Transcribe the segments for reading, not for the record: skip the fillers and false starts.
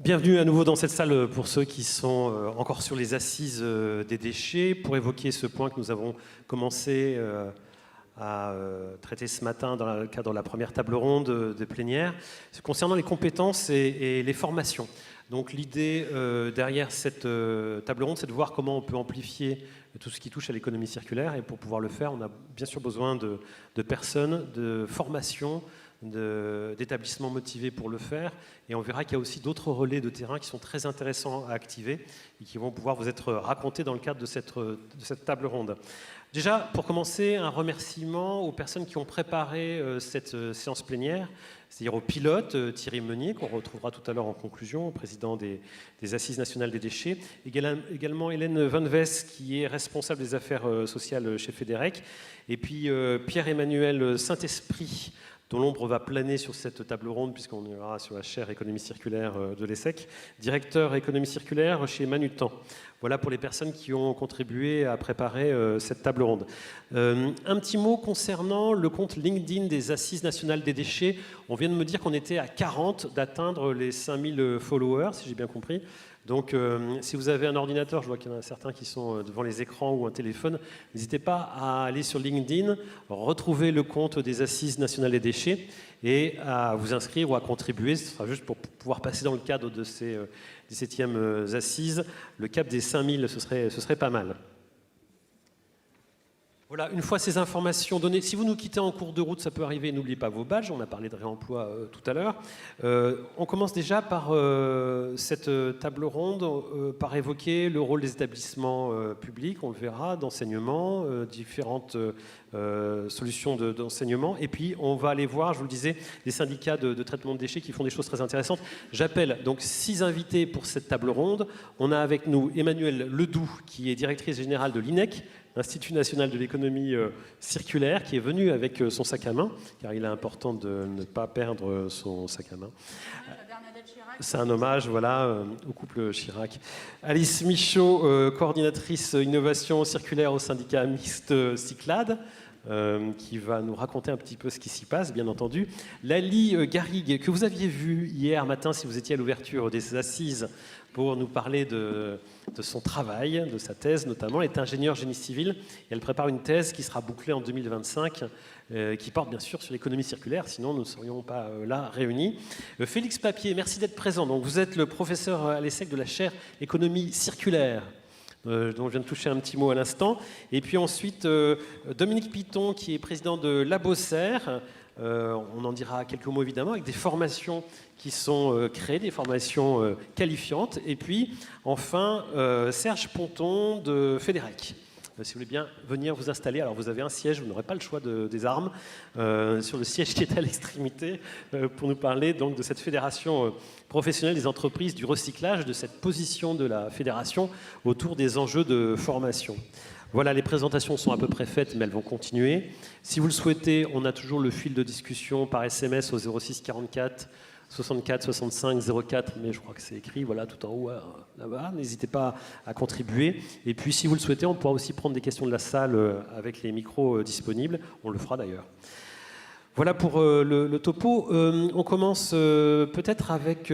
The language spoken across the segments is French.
Bienvenue à nouveau dans cette salle pour ceux qui sont encore sur les assises des déchets pour évoquer ce point que nous avons commencé à traiter ce matin dans le cadre de la première table ronde de plénière concernant les compétences et les formations. Donc l'idée derrière cette table ronde, c'est de voir comment on peut amplifier tout ce qui touche à l'économie circulaire, et pour pouvoir le faire, on a bien sûr besoin de personnes, de formations, d'établissements motivés pour le faire, et on verra qu'il y a aussi d'autres relais de terrain qui sont très intéressants à activer et qui vont pouvoir vous être racontés dans le cadre de cette table ronde. Déjà, pour commencer, un remerciement aux personnes qui ont préparé cette séance plénière, c'est-à-dire au pilote Thierry Meunier, qu'on retrouvera tout à l'heure en conclusion, président des Assises nationales des déchets, également Hélène Van Wes, qui est responsable des affaires sociales chez FEDEREC, et puis Pierre-Emmanuel Saint-Esprit, dont l'ombre va planer sur cette table ronde, puisqu'on ira sur la chaire économie circulaire de l'ESSEC, directeur économie circulaire chez Manutan. Voilà pour les personnes qui ont contribué à préparer cette table ronde. Un petit mot concernant le compte LinkedIn des Assises nationales des déchets. On vient de me dire qu'on était à 40 d'atteindre les 5000 followers, si j'ai bien compris. Donc, si vous avez un ordinateur, je vois qu'il y en a certains qui sont devant les écrans ou un téléphone, n'hésitez pas à aller sur LinkedIn, retrouver le compte des Assises nationales des déchets et à vous inscrire ou à contribuer. Ce sera juste pour pouvoir passer dans le cadre de ces 17e assises. Le cap des 5000, ce serait pas mal. Voilà, une fois ces informations données, si vous nous quittez en cours de route, ça peut arriver, n'oubliez pas vos badges, on a parlé de réemploi tout à l'heure. On commence déjà par cette table ronde, par évoquer le rôle des établissements publics, on le verra, d'enseignement, différentes solutions d'enseignement, et puis on va aller voir, je vous le disais, des syndicats de traitement de déchets qui font des choses très intéressantes. J'appelle donc 6 invités pour cette table ronde. On a avec nous Emmanuelle Ledoux, qui est directrice générale de l'INEC, Institut national de l'économie circulaire, qui est venu avec son sac à main, car il est important de ne pas perdre son sac à main. C'est un hommage, voilà, au couple Chirac. Alice Michaud, coordinatrice innovation circulaire au syndicat mixte Cyclades, qui va nous raconter un petit peu ce qui s'y passe, bien entendu. Lali Garrigue, que vous aviez vu hier matin, si vous étiez à l'ouverture des assises, pour nous parler de son travail, de sa thèse notamment. Elle est ingénieure génie civil et elle prépare une thèse qui sera bouclée en 2025, qui porte bien sûr sur l'économie circulaire, sinon nous ne serions pas là réunis. Félix Papier, merci d'être présent. Donc, vous êtes le professeur à l'ESSEC de la chaire économie circulaire, dont je viens de toucher un petit mot à l'instant. Et puis ensuite, Dominique Piton, qui est président de l'ABOCER. On en dira quelques mots évidemment, avec des formations qui sont créées, des formations qualifiantes. Et puis enfin, Serge Ponton de FEDEREC. Si vous voulez bien venir vous installer, alors vous avez un siège, vous n'aurez pas le choix des armes, sur le siège qui est à l'extrémité, pour nous parler donc de cette fédération professionnelle des entreprises du recyclage, de cette position de la fédération autour des enjeux de formation. Voilà, les présentations sont à peu près faites, mais elles vont continuer. Si vous le souhaitez, on a toujours le fil de discussion par SMS au 06 44 64 65 04, mais je crois que c'est écrit, voilà, tout en haut, là-bas. N'hésitez pas à contribuer. Et puis, si vous le souhaitez, on pourra aussi prendre des questions de la salle avec les micros disponibles. On le fera d'ailleurs. Voilà pour le topo. On commence peut-être avec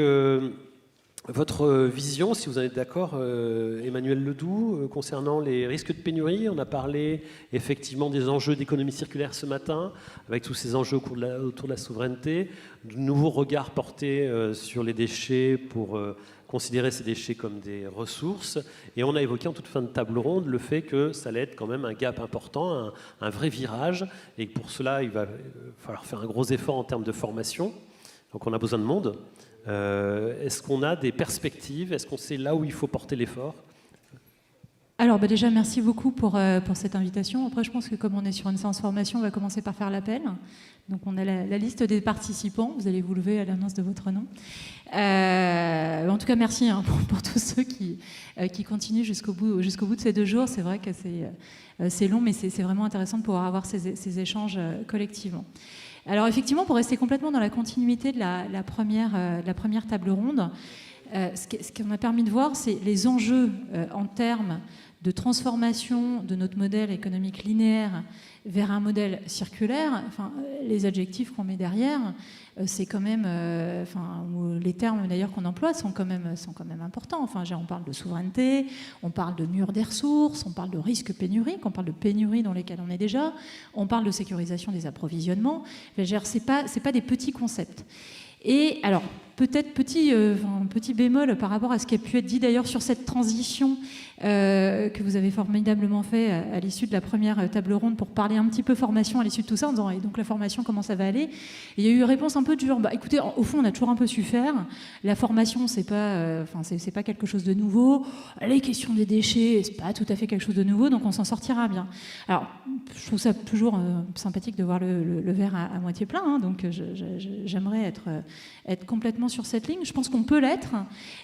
votre vision, si vous en êtes d'accord, Emmanuelle Ledoux, concernant les risques de pénurie. On a parlé effectivement des enjeux d'économie circulaire ce matin, avec tous ces enjeux autour de la souveraineté, de nouveaux regards portés sur les déchets pour considérer ces déchets comme des ressources. Et on a évoqué en toute fin de table ronde le fait que ça allait être quand même un gap important, un vrai virage, et que pour cela, il va falloir faire un gros effort en termes de formation. Donc on a besoin de monde. Est-ce qu'on a des perspectives? Est-ce qu'on sait là où il faut porter l'effort? Alors déjà, merci beaucoup pour cette invitation. Après, je pense que comme on est sur une séance formation, on va commencer par faire l'appel. Donc on a la liste des participants. Vous allez vous lever à l'annonce de votre nom. En tout cas, merci pour tous ceux qui continuent jusqu'au bout de ces 2 jours. C'est vrai que c'est long, mais c'est vraiment intéressant de pouvoir avoir ces échanges collectivement. Alors effectivement, pour rester complètement dans la continuité de la première table ronde, Ce qu'on a permis de voir, c'est les enjeux en termes de transformation de notre modèle économique linéaire vers un modèle circulaire. Enfin, les adjectifs qu'on met derrière, c'est quand même, les termes d'ailleurs qu'on emploie sont quand même importants. Enfin, on parle de souveraineté, on parle de mur des ressources, on parle de risque pénurique, on parle de pénuries dans lesquelles on est déjà, on parle de sécurisation des approvisionnements. C'est pas des petits concepts. Et alors, peut-être petit bémol par rapport à ce qui a pu être dit d'ailleurs sur cette transition que vous avez formidablement fait à l'issue de la première table ronde pour parler un petit peu formation à l'issue de tout ça, en disant, et donc la formation, comment ça va aller? Et il y a eu une réponse un peu du genre, écoutez, au fond, on a toujours un peu su faire. La formation, c'est pas quelque chose de nouveau. Les questions des déchets, c'est pas tout à fait quelque chose de nouveau, donc on s'en sortira bien. Alors, je trouve ça toujours sympathique de voir le verre à moitié plein, hein, donc j'aimerais être complètement sur cette ligne. Je pense qu'on peut l'être,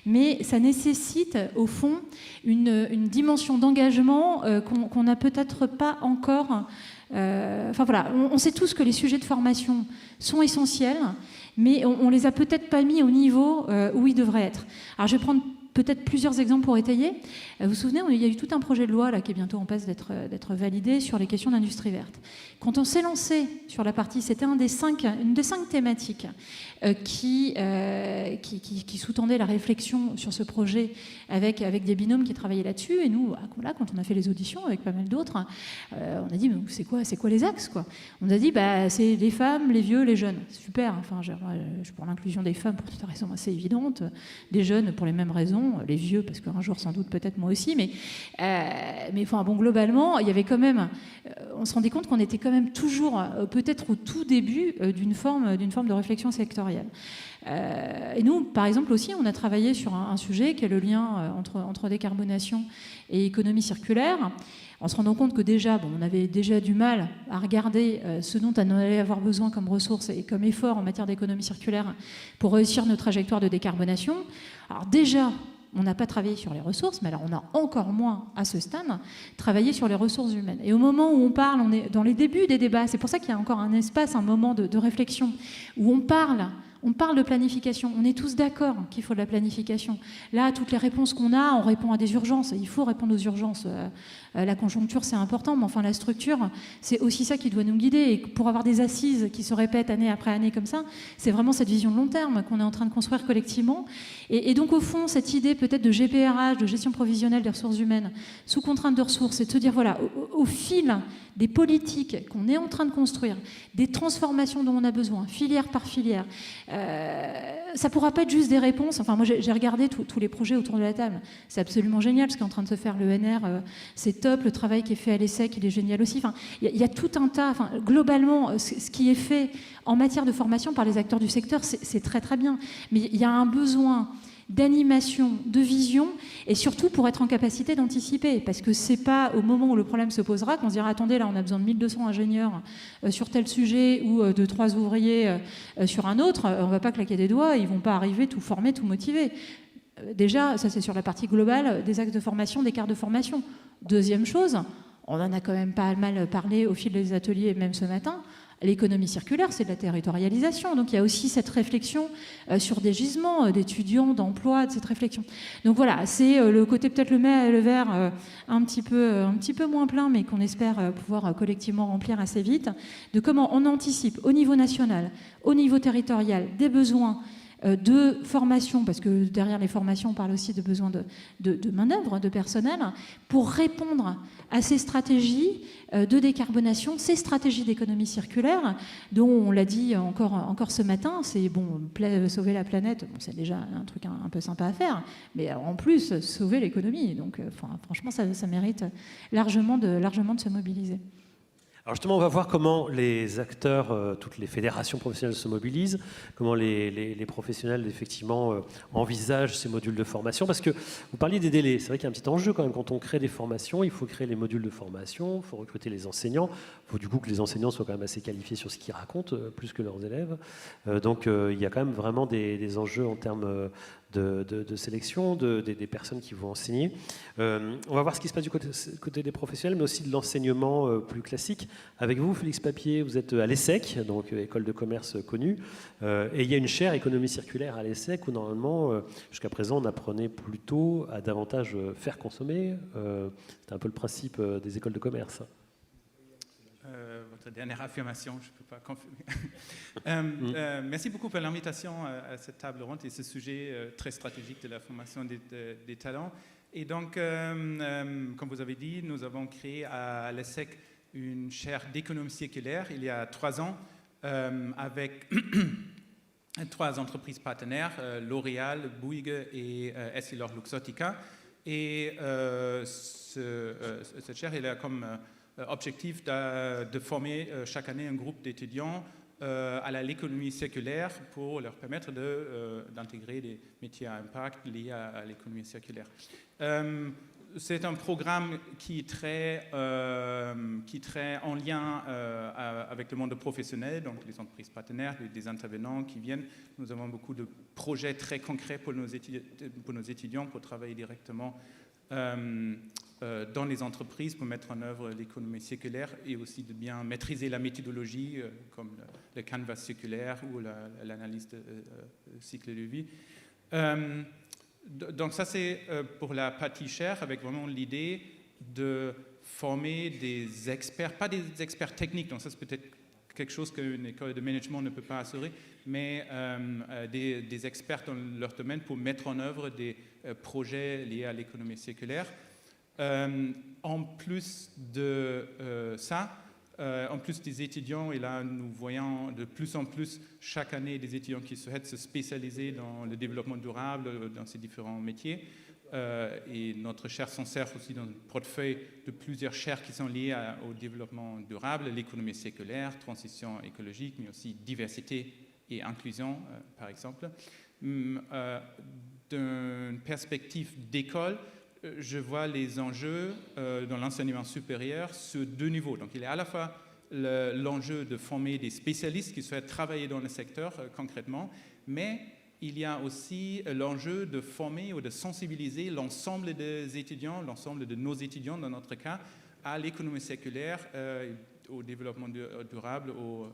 mais ça nécessite, au fond, une dimension d'engagement qu'on n'a peut-être pas encore. On sait tous que les sujets de formation sont essentiels, mais on les a peut-être pas mis au niveau où ils devraient être. Alors, je vais prendre peut-être plusieurs exemples pour étayer. Vous vous souvenez, il y a eu tout un projet de loi là, qui est bientôt en passe d'être validé sur les questions d'industrie verte. Quand on s'est lancé sur la partie, c'était une des 5 thématiques qui sous-tendait la réflexion sur ce projet avec des binômes qui travaillaient là-dessus. Et nous, là, quand on a fait les auditions avec pas mal d'autres, on a dit, mais c'est quoi les axes, quoi? On a dit, c'est les femmes, les vieux, les jeunes. C'est super. Enfin, je suis pour l'inclusion des femmes pour des raisons assez évidentes, des jeunes pour les mêmes raisons, les vieux parce qu'un jour sans doute peut-être moi aussi, mais globalement, il y avait quand même, on se rendait compte qu'on était quand même toujours peut-être au tout début d'une forme de réflexion sectorielle. Et nous, par exemple aussi, on a travaillé sur un sujet qui est le lien entre décarbonation et économie circulaire, en se rendant compte que déjà, on avait déjà du mal à regarder ce dont on allait avoir besoin comme ressources et comme effort en matière d'économie circulaire pour réussir notre trajectoire de décarbonation. Alors déjà, on n'a pas travaillé sur les ressources, mais alors on a encore moins, à ce stade, travaillé sur les ressources humaines. Et au moment où on parle, on est dans les débuts des débats, c'est pour ça qu'il y a encore un espace, un moment de réflexion, où on parle de planification. On est tous d'accord qu'il faut de la planification. Là, toutes les réponses qu'on a, on répond à des urgences. Il faut répondre aux urgences. La conjoncture, c'est important, mais enfin, la structure, c'est aussi ça qui doit nous guider. Et pour avoir des assises qui se répètent année après année comme ça, c'est vraiment cette vision de long terme qu'on est en train de construire collectivement. Et donc, au fond, cette idée peut-être de GPRH, de gestion provisionnelle des ressources humaines, sous contrainte de ressources, c'est de se dire, voilà, au fil des politiques qu'on est en train de construire, des transformations dont on a besoin, filière par filière, ça ne pourra pas être juste des réponses. Enfin, moi, j'ai regardé tous les projets autour de la table. C'est absolument génial ce qui est en train de se faire. L'ENR, c'est top. Le travail qui est fait à l'ESSEC, il est génial aussi. Enfin, il y a tout un tas. Enfin, globalement, ce qui est fait en matière de formation par les acteurs du secteur, c'est très, très bien. Mais il y a un besoin d'animation, de vision, et surtout pour être en capacité d'anticiper. Parce que c'est pas au moment où le problème se posera qu'on se dira, attendez, là, on a besoin de 1200 ingénieurs sur tel sujet ou de 3 ouvriers sur un autre. On va pas claquer des doigts, ils vont pas arriver tout formés, tout motivés. Déjà, ça c'est sur la partie globale des axes de formation, des quarts de formation. Deuxième chose, on en a quand même pas mal parlé au fil des ateliers, même ce matin, l'économie circulaire, c'est de la territorialisation. Donc il y a aussi cette réflexion sur des gisements d'étudiants, d'emplois, de cette réflexion. Donc voilà, c'est le côté peut-être le verre un petit peu moins plein, mais qu'on espère pouvoir collectivement remplir assez vite, de comment on anticipe au niveau national, au niveau territorial, des besoins de formation, parce que derrière les formations, on parle aussi de besoins de main-d'œuvre, de personnel, pour répondre à ces stratégies de décarbonation, ces stratégies d'économie circulaire, dont on l'a dit encore ce matin, c'est sauver la planète, c'est déjà un truc un peu sympa à faire, mais en plus, sauver l'économie. Donc franchement, ça mérite largement de se mobiliser. Alors justement, on va voir comment les acteurs, toutes les fédérations professionnelles se mobilisent, comment les professionnels, effectivement, envisagent ces modules de formation. Parce que vous parliez des délais. C'est vrai qu'il y a un petit enjeu quand même. Quand on crée des formations, il faut créer les modules de formation, il faut recruter les enseignants. Il faut du coup que les enseignants soient quand même assez qualifiés sur ce qu'ils racontent, plus que leurs élèves. Donc il y a quand même vraiment des enjeux en termes de sélection des personnes qui vont enseigner. On va voir ce qui se passe du côté des professionnels, mais aussi de l'enseignement plus classique. Avec vous, Félix Papier, vous êtes à l'ESSEC, donc école de commerce connue, et il y a une chaire économie circulaire à l'ESSEC où normalement, jusqu'à présent, on apprenait plutôt à davantage faire consommer. C'est un peu le principe des écoles de commerce. Votre dernière affirmation, je ne peux pas confirmer. Merci beaucoup pour l'invitation à cette table ronde et ce sujet très stratégique de la formation des talents. Et donc, comme vous avez dit, nous avons créé à l'ESSEC une chaire d'économie circulaire il y a 3 ans avec 3 entreprises partenaires, L'Oréal, Bouygues et EssilorLuxottica. Et cette chaire, elle a comme objectif de former chaque année un groupe d'étudiants à l'économie circulaire pour leur permettre d'intégrer des métiers à impact liés à l'économie circulaire. C'est un programme qui est très en lien avec le monde professionnel, donc les entreprises partenaires, les intervenants qui viennent. Nous avons beaucoup de projets très concrets pour nos étudiants pour travailler directement dans les entreprises pour mettre en œuvre l'économie circulaire et aussi de bien maîtriser la méthodologie comme le canvas circulaire ou l'analyse de cycle de vie. Donc ça c'est pour la partie chaire avec vraiment l'idée de former des experts, pas des experts techniques, donc ça c'est peut-être quelque chose qu'une école de management ne peut pas assurer, mais des experts dans leur domaine pour mettre en œuvre des projets liés à l'économie circulaire. En plus de ça, en plus des étudiants, et là nous voyons de plus en plus chaque année des étudiants qui souhaitent se spécialiser dans le développement durable, dans ces différents métiers. Et notre chaire s'en sert aussi dans un portefeuille de plusieurs chaires qui sont liées au développement durable, l'économie circulaire, transition écologique, mais aussi diversité et inclusion, par exemple. D'une perspective d'école, je vois les enjeux dans l'enseignement supérieur sur 2 niveaux. Donc, il y a à la fois l'enjeu de former des spécialistes qui souhaitent travailler dans le secteur concrètement, mais il y a aussi l'enjeu de former ou de sensibiliser l'ensemble des étudiants, l'ensemble de nos étudiants dans notre cas, à l'économie circulaire, au développement durable au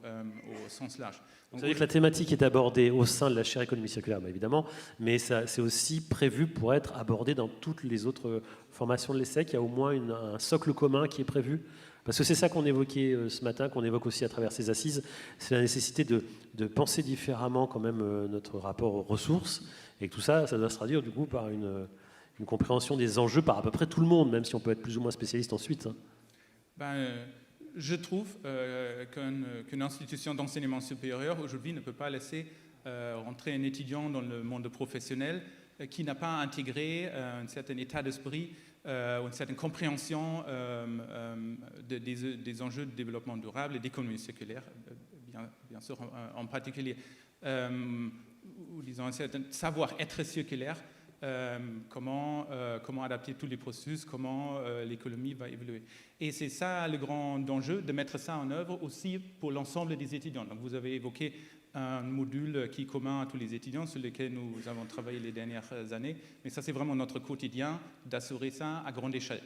sens large. C'est-à-dire que la thématique est abordée au sein de la chaire économie circulaire, évidemment, mais c'est aussi prévu pour être abordé dans toutes les autres formations de l'ESSEC. Il y a au moins un socle commun qui est prévu. Parce que c'est ça qu'on évoquait ce matin, qu'on évoque aussi à travers ces assises, c'est la nécessité de penser différemment quand même notre rapport aux ressources, et que tout ça, ça doit se traduire du coup par une compréhension des enjeux par à peu près tout le monde, même si on peut être plus ou moins spécialiste ensuite. Je trouve qu'une institution d'enseignement supérieur aujourd'hui ne peut pas laisser rentrer un étudiant dans le monde professionnel qui n'a pas intégré un certain état d'esprit, une certaine compréhension des enjeux de développement durable et d'économie circulaire, bien sûr en particulier, ou disons un certain savoir-être circulaire. Comment adapter tous les processus, comment l'économie va évoluer. Et c'est ça le grand enjeu, de mettre ça en œuvre aussi pour l'ensemble des étudiants. Donc vous avez évoqué un module qui est commun à tous les étudiants, sur lequel nous avons travaillé les dernières années, mais ça c'est vraiment notre quotidien, d'assurer ça à grande échelle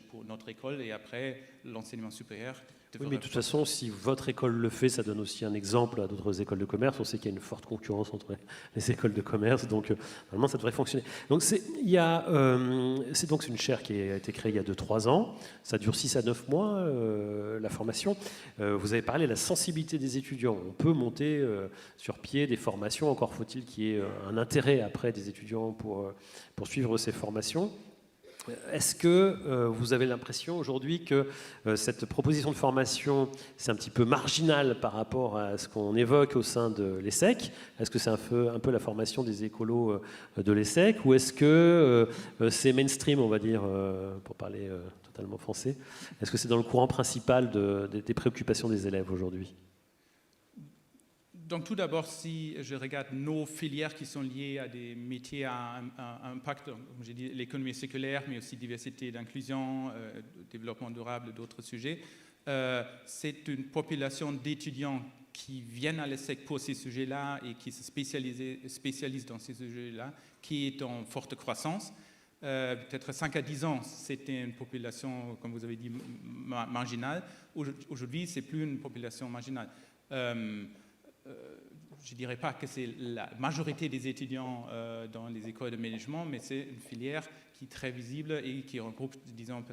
pour notre école et après l'enseignement supérieur. Oui, mais de toute façon, si votre école le fait, ça donne aussi un exemple à d'autres écoles de commerce. On sait qu'il y a une forte concurrence entre les écoles de commerce, donc normalement, ça devrait fonctionner. Donc, c'est donc une chaire qui a été créée il y a 2-3 ans. Ça dure 6 à 9 mois, la formation. Vous avez parlé de la sensibilité des étudiants. On peut monter sur pied des formations, encore faut-il qu'il y ait un intérêt après des étudiants pour suivre ces formations. Est-ce que vous avez l'impression aujourd'hui que cette proposition de formation, c'est un petit peu marginal par rapport à ce qu'on évoque au sein de l'ESSEC? Est-ce que c'est un peu la formation des écolos de l'ESSEC? Ou est-ce que c'est mainstream, on va dire, pour parler totalement français? Est-ce que c'est dans le courant principal des préoccupations des élèves aujourd'hui? Donc tout d'abord, si je regarde nos filières qui sont liées à des métiers à impact, comme j'ai dit, l'économie circulaire, mais aussi diversité d'inclusion, développement durable, d'autres sujets, c'est une population d'étudiants qui viennent à l'ESSEC pour ces sujets-là et qui se spécialisent dans ces sujets-là, qui est en forte croissance. Peut-être 5 à 10 ans, c'était une population, comme vous avez dit, marginale. Aujourd'hui, ce n'est plus une population marginale. Je ne dirais pas que c'est la majorité des étudiants dans les écoles de management, mais c'est une filière qui est très visible et qui regroupe, disons,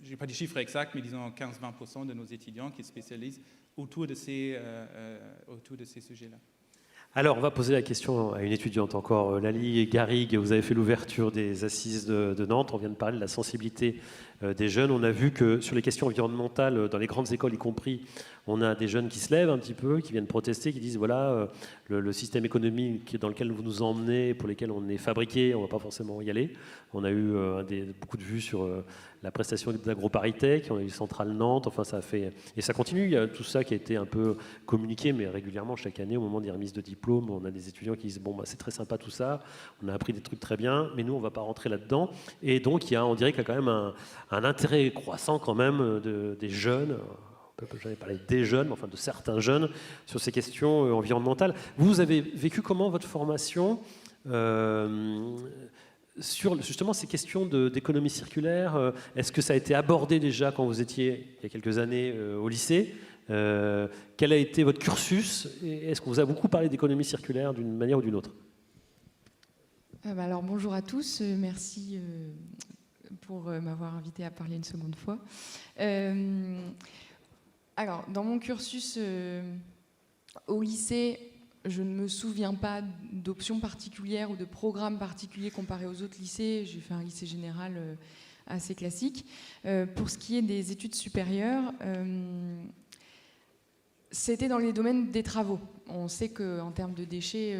je n'ai pas des chiffres exacts, mais disons 15-20% de nos étudiants qui se spécialisent autour de ces sujets-là. Alors, on va poser la question à une étudiante encore. Lali Garrigue, vous avez fait l'ouverture des assises de Nantes. On vient de parler de la sensibilité des jeunes. On a vu que sur les questions environnementales, dans les grandes écoles y compris, on a des jeunes qui se lèvent un petit peu, qui viennent protester, qui disent voilà, le système économique dans lequel vous nous emmenez, pour lequel on est fabriqué, on ne va pas forcément y aller. On a eu beaucoup de vues sur la prestation d'AgroParisTech, on a eu Centrale Nantes, enfin ça a fait... Et ça continue, il y a tout ça qui a été un peu communiqué, mais régulièrement, chaque année, au moment des remises de diplôme, on a des étudiants qui disent bon, bah, c'est très sympa tout ça, on a appris des trucs très bien, mais nous, on ne va pas rentrer là-dedans. Et donc, on dirait qu'il y a quand même un intérêt croissant quand même des jeunes, j'avais parlé des jeunes, mais enfin de certains jeunes, sur ces questions environnementales. Vous avez vécu comment votre formation sur justement ces questions d'économie circulaire? Est-ce que ça a été abordé déjà quand vous étiez, il y a quelques années, au lycée? Quel a été votre cursus? Et est-ce qu'on vous a beaucoup parlé d'économie circulaire d'une manière ou d'une autre? Alors bonjour à tous, merci pour m'avoir invité à parler une seconde fois. Alors, dans mon cursus au lycée, je ne me souviens pas d'options particulières ou de programmes particuliers comparés aux autres lycées. J'ai fait un lycée général assez classique. Pour ce qui est des études supérieures, c'était dans les domaines des travaux. On sait qu'en termes de déchets,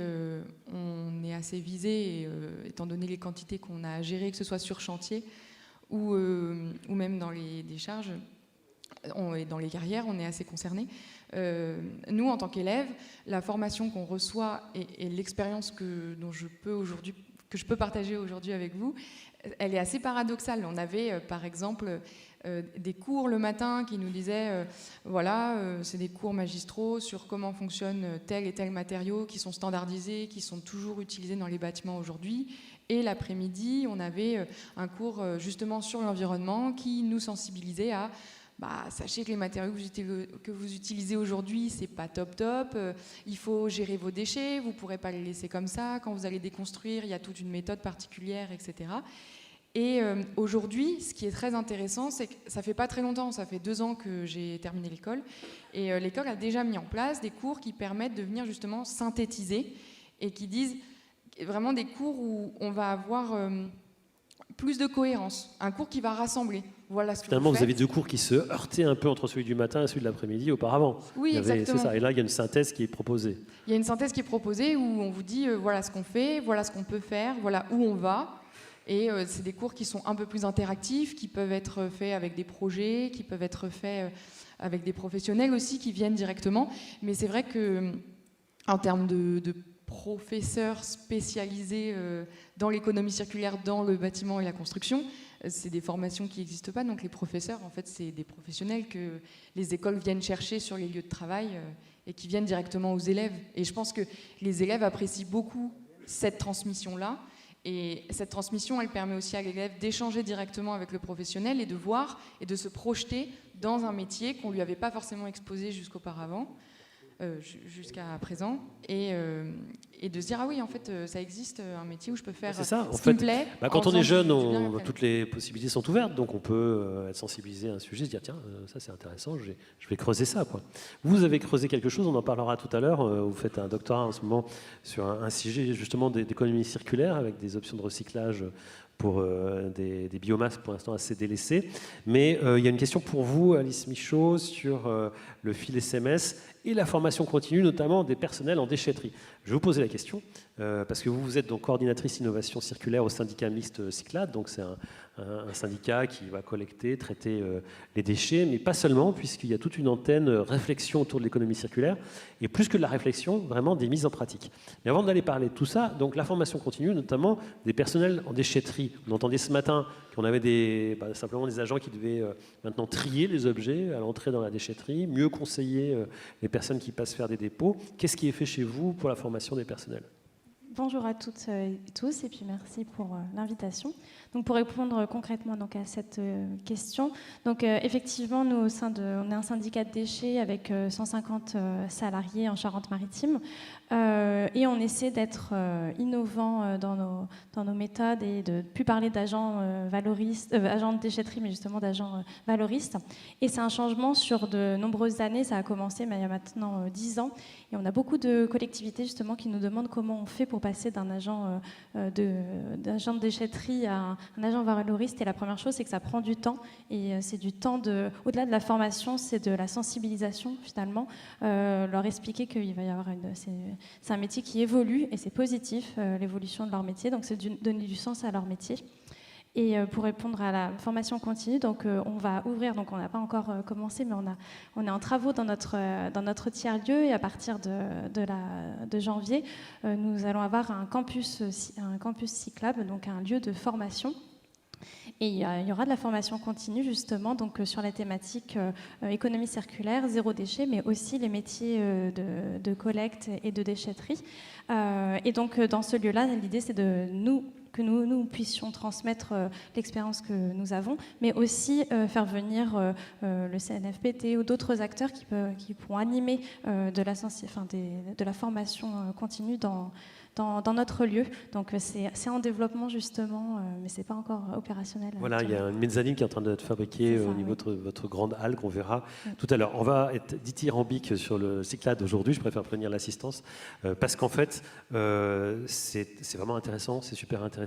on est assez visé, étant donné les quantités qu'on a à gérer, que ce soit sur chantier ou même dans les décharges. Et dans les carrières, on est assez concernés. Nous, en tant qu'élèves, la formation qu'on reçoit et l'expérience que je peux partager aujourd'hui avec vous, elle est assez paradoxale. On avait, par exemple, des cours le matin qui nous disaient, c'est des cours magistraux sur comment fonctionne tel et tel matériau qui sont standardisés, qui sont toujours utilisés dans les bâtiments aujourd'hui. Et l'après-midi, on avait un cours justement sur l'environnement qui nous sensibilisait à sachez que les matériaux que vous utilisez aujourd'hui, c'est pas top. Il faut gérer vos déchets, vous ne pourrez pas les laisser comme ça. Quand vous allez déconstruire, il y a toute une méthode particulière, etc. Et aujourd'hui, ce qui est très intéressant, c'est que ça fait pas très longtemps, ça fait 2 ans que j'ai terminé l'école. Et l'école a déjà mis en place des cours qui permettent de venir justement synthétiser et qui disent vraiment des cours où on va avoir plus de cohérence, un cours qui va rassembler. Voilà ce que finalement, vous avez 2 cours qui se heurtaient un peu entre celui du matin et celui de l'après-midi auparavant. Oui, exactement. C'est ça. Et là, il y a une synthèse qui est proposée. Il y a une synthèse qui est proposée où on vous dit voilà ce qu'on fait, voilà ce qu'on peut faire, voilà où on va. Et c'est des cours qui sont un peu plus interactifs, qui peuvent être faits avec des projets, qui peuvent être faits avec des professionnels aussi qui viennent directement. Mais c'est vrai que en termes de professeurs spécialisés dans l'économie circulaire, dans le bâtiment et la construction, c'est des formations qui n'existent pas. Donc les professeurs, en fait, c'est des professionnels que les écoles viennent chercher sur les lieux de travail et qui viennent directement aux élèves. Et je pense que les élèves apprécient beaucoup cette transmission-là. Et cette transmission, elle permet aussi à l'élève d'échanger directement avec le professionnel et de voir et de se projeter dans un métier qu'on ne lui avait pas forcément exposé jusqu'auparavant. Jusqu'à présent, et de se dire ah oui, en fait ça existe un métier où je peux faire ça, ce qui me plaît. Quand on est jeune, toutes les possibilités sont ouvertes, donc on peut être sensibilisé à un sujet, se dire tiens, ça c'est intéressant, je vais creuser ça, quoi. Vous avez creusé quelque chose, on en parlera tout à l'heure, vous faites un doctorat en ce moment sur un sujet justement d'économie circulaire avec des options de recyclage pour des biomasses pour l'instant assez délaissées. Mais il y a une question pour vous, Alice Michaud, sur le fil SMS et la formation continue, notamment des personnels en déchetterie. Je vais vous poser la question, parce que vous êtes donc coordinatrice innovation circulaire au syndicat mixte Cyclades, donc c'est un syndicat qui va collecter, traiter les déchets, mais pas seulement, puisqu'il y a toute une antenne réflexion autour de l'économie circulaire, et plus que de la réflexion, vraiment des mises en pratique. Mais avant d'aller parler de tout ça, donc la formation continue, notamment des personnels en déchetterie. On entendait ce matin qu'on avait simplement des agents qui devaient maintenant trier les objets à l'entrée dans la déchetterie, mieux conseiller les personnes qui passent faire des dépôts. Qu'est-ce qui est fait chez vous pour la formation des personnels ? Bonjour à toutes et tous, et puis merci pour l'invitation. Donc pour répondre concrètement donc à cette question, donc effectivement nous on est un syndicat de déchets avec 150 salariés en Charente-Maritime et on essaie d'être innovant dans nos méthodes et de ne plus parler d'agents valoristes, agents de déchetterie, mais justement d'agents valoristes. Et c'est un changement sur de nombreuses années. Ça a commencé mais il y a maintenant 10 ans. Et on a beaucoup de collectivités justement qui nous demandent comment on fait pour passer d'un agent de déchetterie à un agent valoriste. Et la première chose, c'est que ça prend du temps. Et c'est du temps au-delà de la formation, c'est de la sensibilisation finalement. Leur expliquer qu'il va y avoir c'est un métier qui évolue et c'est positif, l'évolution de leur métier. Donc c'est donner du sens à leur métier. Et pour répondre à la formation continue, donc on va ouvrir, donc on n'a pas encore commencé, mais on est en travaux dans notre tiers-lieu, et à partir de janvier, nous allons avoir un campus cyclable, donc un lieu de formation. Et il y aura de la formation continue justement donc, sur la thématique économie circulaire, zéro déchet, mais aussi les métiers de collecte et de déchetterie. Et donc dans ce lieu-là, l'idée c'est que nous puissions transmettre l'expérience que nous avons, mais aussi faire venir le CNFPT ou d'autres acteurs qui pourront animer de la formation continue dans notre lieu. Donc c'est en développement justement, mais c'est pas encore opérationnel. Voilà, il y a une mezzanine qui est en train d'être fabriquée au niveau de votre grande halle qu'on verra tout à l'heure. On va être dithyrambique sur le Cyclade aujourd'hui, je préfère prévenir l'assistance, parce qu'en fait, c'est vraiment intéressant, c'est super intéressant.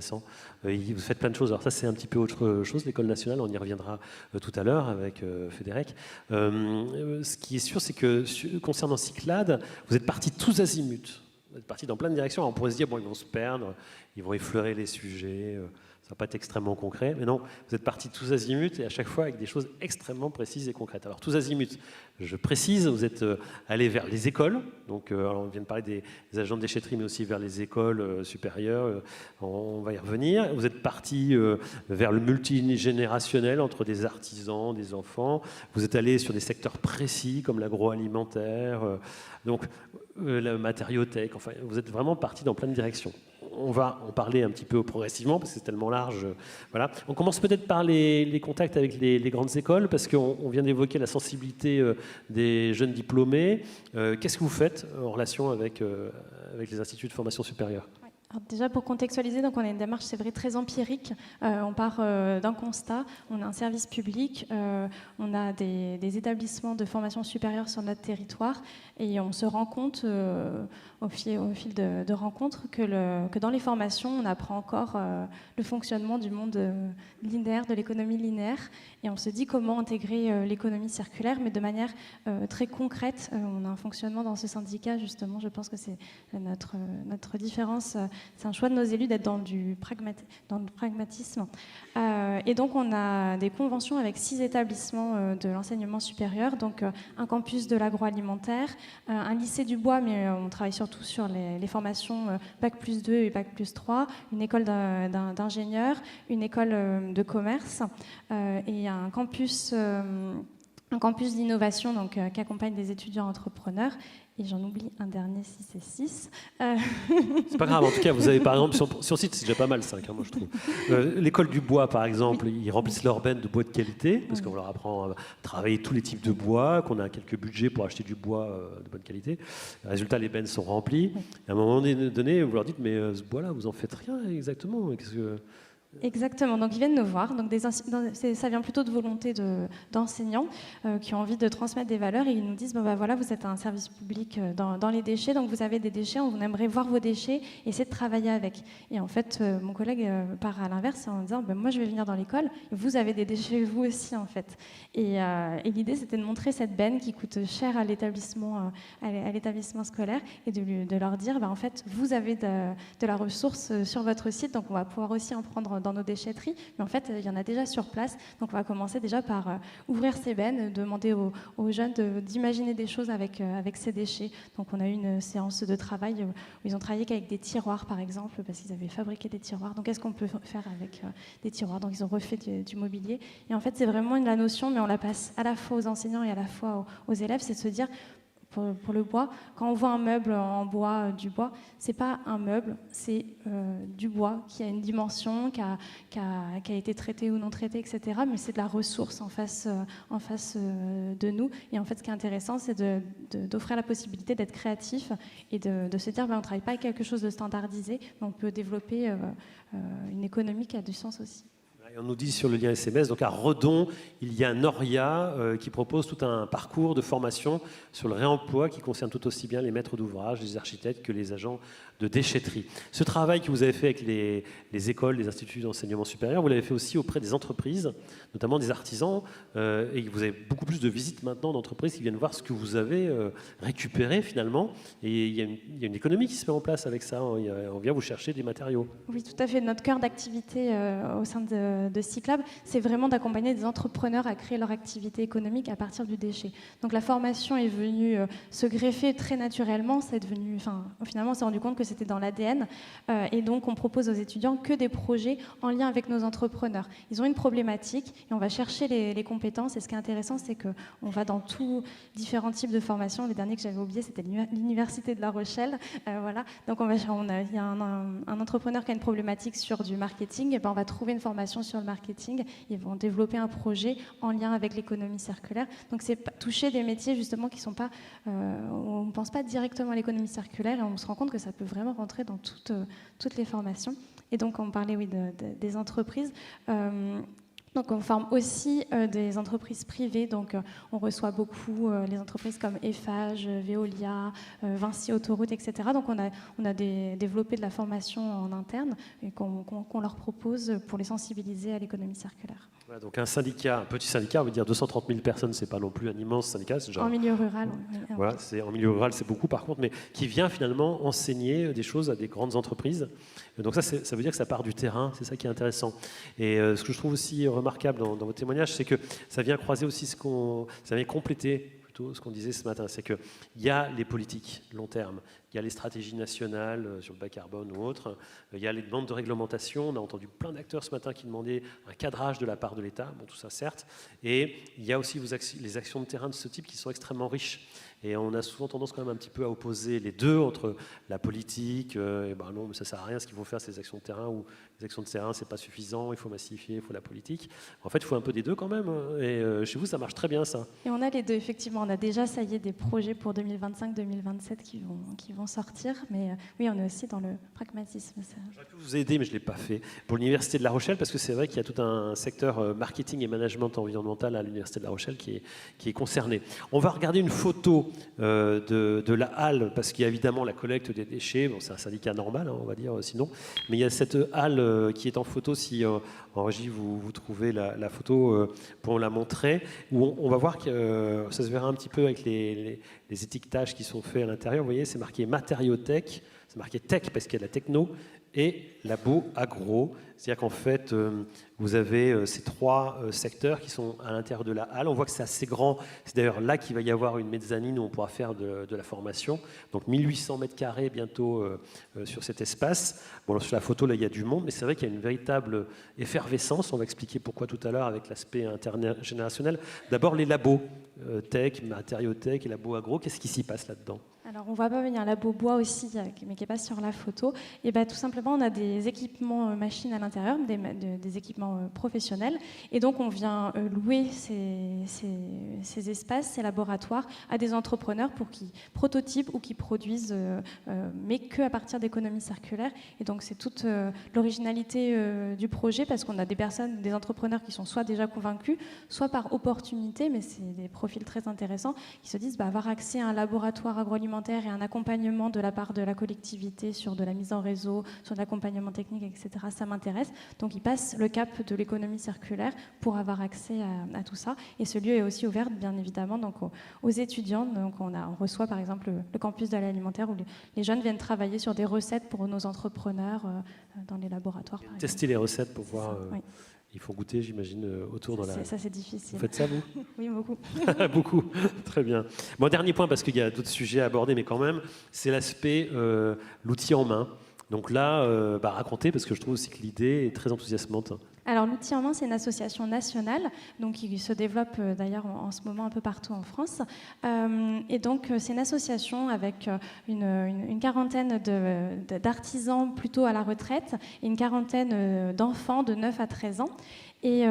Vous faites plein de choses. Alors ça, c'est un petit peu autre chose, l'École nationale, on y reviendra tout à l'heure avec Fédérec. Ce qui est sûr, c'est que concernant Cyclade, vous êtes partis tous azimuts. Vous êtes partis dans plein de directions. Alors on pourrait se dire, bon, ils vont se perdre, ils vont effleurer les sujets, ça va pas être extrêmement concret. Mais non, vous êtes partis tous azimuts et à chaque fois avec des choses extrêmement précises et concrètes. Alors tous azimuts, je précise, vous êtes allés vers les écoles. Donc alors, on vient de parler des agents de déchetterie, mais aussi vers les écoles supérieures. On va y revenir. Vous êtes partis vers le multigénérationnel entre des artisans, des enfants. Vous êtes allés sur des secteurs précis comme l'agroalimentaire. Donc la matériothèque, enfin, vous êtes vraiment partis dans plein de directions. On va en parler un petit peu progressivement parce que c'est tellement large. Voilà. On commence peut-être par les contacts avec les grandes écoles parce qu'on vient d'évoquer la sensibilité des jeunes diplômés. Qu'est-ce que vous faites en relation avec les instituts de formation supérieure ? Alors déjà pour contextualiser, donc on a une démarche, c'est vrai, très empirique. On part d'un constat, on a un service public, on a des établissements de formation supérieure sur notre territoire et on se rend compte au fil de rencontres que dans les formations, on apprend encore le fonctionnement du monde linéaire, de l'économie linéaire, et on se dit comment intégrer l'économie circulaire, mais de manière très concrète. On a un fonctionnement dans ce syndicat, justement, je pense que c'est notre différence. C'est un choix de nos élus d'être dans le pragmatisme. Et donc, on a des conventions avec 6 établissements de l'enseignement supérieur, donc un campus de l'agroalimentaire, un lycée du bois, mais on travaille surtout sur les formations Bac+2 et Bac+3, une école d'ingénieurs, une école de commerce et un campus d'innovation donc, qui accompagne des étudiants entrepreneurs. Et j'en oublie un dernier, si c'est 6. C'est pas grave, en tout cas, vous avez par exemple, sur le site, c'est déjà pas mal 5, moi je trouve. L'école du bois, par exemple, oui. Ils remplissent leur benne de bois de qualité, parce qu'on leur apprend à travailler tous les types de bois, qu'on a quelques budgets pour acheter du bois de bonne qualité. Résultat, les bennes sont remplies. Et à un moment donné, vous leur dites, mais ce bois-là, vous en faites rien exactement. Exactement, donc ils viennent nous voir. Donc ça vient plutôt de volonté d'enseignants qui ont envie de transmettre des valeurs et ils nous disent bon, bah, voilà, vous êtes un service public dans les déchets, donc vous avez des déchets, on aimerait voir vos déchets et essayer de travailler avec. Et en fait, mon collègue part à l'inverse en disant moi je vais venir dans l'école, vous avez des déchets vous aussi en fait. Et l'idée c'était de montrer cette benne qui coûte cher à l'établissement scolaire et de leur dire en fait vous avez de la ressource sur votre site, donc on va pouvoir aussi en prendre dans nos déchetteries, mais en fait, il y en a déjà sur place. Donc, on va commencer déjà par ouvrir ces bennes, demander aux jeunes d'imaginer des choses avec ces déchets. Donc, on a eu une séance de travail où ils ont travaillé avec des tiroirs, par exemple, parce qu'ils avaient fabriqué des tiroirs. Donc, qu'est-ce qu'on peut faire avec des tiroirs? Donc, ils ont refait du mobilier. Et en fait, c'est vraiment la notion, mais on la passe à la fois aux enseignants et à la fois aux élèves, c'est de se dire, pour le bois, quand on voit un meuble en bois, du bois, c'est pas un meuble, c'est du bois qui a une dimension, qui a été traité ou non traité, etc. Mais c'est de la ressource en face de nous. Et en fait, ce qui est intéressant, c'est d'offrir la possibilité d'être créatif et de se dire, on ne travaille pas avec quelque chose de standardisé, mais on peut développer une économie qui a du sens aussi. On nous dit sur le lien SMS, donc à Redon, il y a Noria qui propose tout un parcours de formation sur le réemploi qui concerne tout aussi bien les maîtres d'ouvrage, les architectes que les agents de déchetterie. Ce travail que vous avez fait avec les écoles, les instituts d'enseignement supérieur, vous l'avez fait aussi auprès des entreprises, notamment des artisans, et vous avez beaucoup plus de visites maintenant d'entreprises qui viennent voir ce que vous avez récupéré finalement. Et il y a une économie qui se met en place avec ça. On vient vous chercher des matériaux. Oui, tout à fait. Notre cœur d'activité au sein de Cyclab, c'est vraiment d'accompagner des entrepreneurs à créer leur activité économique à partir du déchet. Donc la formation est venue se greffer très naturellement. Finalement, on s'est rendu compte que c'était dans l'ADN. Et donc, on propose aux étudiants que des projets en lien avec nos entrepreneurs. Ils ont une problématique et on va chercher les compétences. Et ce qui est intéressant, c'est qu'on va dans tous différents types de formations. Le dernier que j'avais oublié, c'était l'Université de La Rochelle. Voilà. Donc, il y a un entrepreneur qui a une problématique sur du marketing. Et ben, on va trouver une formation sur le marketing. Ils vont développer un projet en lien avec l'économie circulaire. Donc, c'est toucher des métiers justement qui sont pas... on ne pense pas directement à l'économie circulaire et on se rend compte que ça peut vraiment rentrer dans toutes les formations. Et donc, on parlait des entreprises. Donc, on forme aussi des entreprises privées. Donc, on reçoit beaucoup les entreprises comme Eiffage, Veolia, Vinci Autoroute, etc. Donc, on a développé de la formation en interne et qu'on leur propose pour les sensibiliser à l'économie circulaire. Voilà, donc un petit syndicat, on veut dire 230 000 personnes, c'est pas non plus un immense syndicat. C'est genre, en milieu rural. Voilà, en milieu rural, c'est beaucoup par contre, mais qui vient finalement enseigner des choses à des grandes entreprises. Donc ça veut dire que ça part du terrain, c'est ça qui est intéressant. Et ce que je trouve aussi remarquable dans vos témoignages, c'est que ça vient croiser aussi ça vient compléter ce qu'on disait ce matin, c'est qu'il y a les politiques long terme, il y a les stratégies nationales sur le bas carbone ou autres, il y a les demandes de réglementation, on a entendu plein d'acteurs ce matin qui demandaient un cadrage de la part de l'État, bon tout ça certes, et il y a aussi les actions de terrain de ce type qui sont extrêmement riches. Et on a souvent tendance quand même un petit peu à opposer les deux entre la politique, et ben non, mais ça ne sert à rien, ce qu'il faut faire, c'est les actions de terrain, ou les actions de terrain, c'est pas suffisant, il faut massifier, il faut la politique. En fait, il faut un peu des deux quand même, et chez vous, ça marche très bien, ça. Et on a les deux, effectivement. On a déjà, ça y est, des projets pour 2025-2027 qui vont sortir, mais oui, on est aussi dans le pragmatisme. J'aurais pu vous aider, mais je ne l'ai pas fait, pour l'Université de La Rochelle, parce que c'est vrai qu'il y a tout un secteur marketing et management environnemental à l'Université de La Rochelle qui est concerné. On va regarder une photo de la halle, parce qu'il y a évidemment la collecte des déchets, bon, c'est un syndicat normal, hein, on va dire sinon, mais il y a cette halle qui est en photo, si en régie vous trouvez la photo pour la montrer, où on va voir que ça se verra un petit peu avec les étiquetages qui sont faits à l'intérieur. Vous voyez, c'est marqué matériotech, c'est marqué tech parce qu'il y a de la techno, et labo agro, c'est-à-dire qu'en fait, vous avez ces trois secteurs qui sont à l'intérieur de la halle. On voit que c'est assez grand. C'est d'ailleurs là qu'il va y avoir une mezzanine où on pourra faire de la formation. Donc 1800 mètres carrés bientôt sur cet espace. Bon, sur la photo, là, il y a du monde, mais c'est vrai qu'il y a une véritable effervescence. On va expliquer pourquoi tout à l'heure avec l'aspect intergénérationnel. D'abord, les labos, tech, matériaux tech et labos agro. Qu'est-ce qui s'y passe là-dedans ? Alors, on voit pas venir labo bois aussi, mais qui n'est pas sur la photo. Et tout simplement, on a des équipements machines à l'intérieur, des équipements professionnels. Et donc, on vient louer ces espaces, ces laboratoires, à des entrepreneurs pour qu'ils prototypent ou qu'ils produisent, mais qu'à partir d'économie circulaire. Et donc, c'est toute l'originalité du projet, parce qu'on a des entrepreneurs qui sont soit déjà convaincus, soit par opportunité, mais c'est des profils très intéressants, qui se disent avoir accès à un laboratoire agroalimentaire et un accompagnement de la part de la collectivité sur de la mise en réseau, sur de l'accompagnement technique, etc. Ça m'intéresse. Donc ils passent le cap de l'économie circulaire pour avoir accès à tout ça. Et ce lieu est aussi ouvert, bien évidemment, donc aux étudiants. Donc on reçoit par exemple le campus de l'alimentaire où les jeunes viennent travailler sur des recettes pour nos entrepreneurs dans les laboratoires. Tester les recettes pour voir... Oui. Il faut goûter, j'imagine, autour dans la... Ça, c'est difficile. Vous faites ça, vous? Oui, beaucoup. Beaucoup, très bien. Bon, dernier point, parce qu'il y a d'autres sujets à aborder, mais quand même, c'est l'aspect l'outil en main. Donc là, racontez, parce que je trouve aussi que l'idée est très enthousiasmante. Alors, l'outil en main, c'est une association nationale, donc qui se développe d'ailleurs en ce moment un peu partout en France. Et donc, c'est une association avec une quarantaine d'artisans plutôt à la retraite et une quarantaine d'enfants de 9 à 13 ans. Et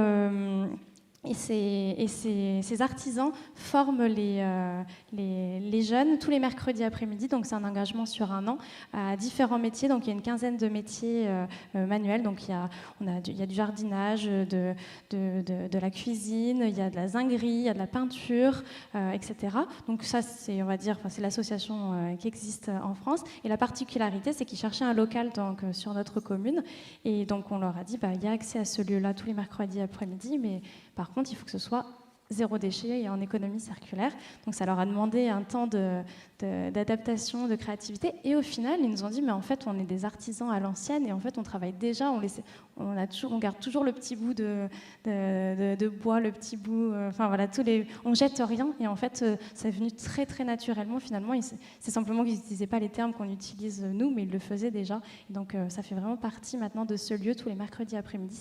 ces artisans forment les jeunes tous les mercredis après-midi, donc c'est un engagement sur un an, à différents métiers. Donc il y a une quinzaine de métiers manuels, donc il y a du jardinage, de la cuisine, il y a de la zinguerie, il y a de la peinture, etc. Donc ça, c'est l'association qui existe en France. Et la particularité, c'est qu'ils cherchaient un local sur notre commune. Et donc on leur a dit, il y a accès à ce lieu-là tous les mercredis après-midi, mais par contre, il faut que ce soit zéro déchet et en économie circulaire. Donc ça leur a demandé un temps d'adaptation, de créativité. Et au final, ils nous ont dit, mais en fait, on est des artisans à l'ancienne et en fait, on travaille déjà, on garde toujours le petit bout de bois, le petit bout, on jette rien. Et en fait, c'est venu très, très naturellement, finalement. C'est simplement qu'ils n'utilisaient pas les termes qu'on utilise nous, mais ils le faisaient déjà. Et donc, ça fait vraiment partie maintenant de ce lieu tous les mercredis après-midi.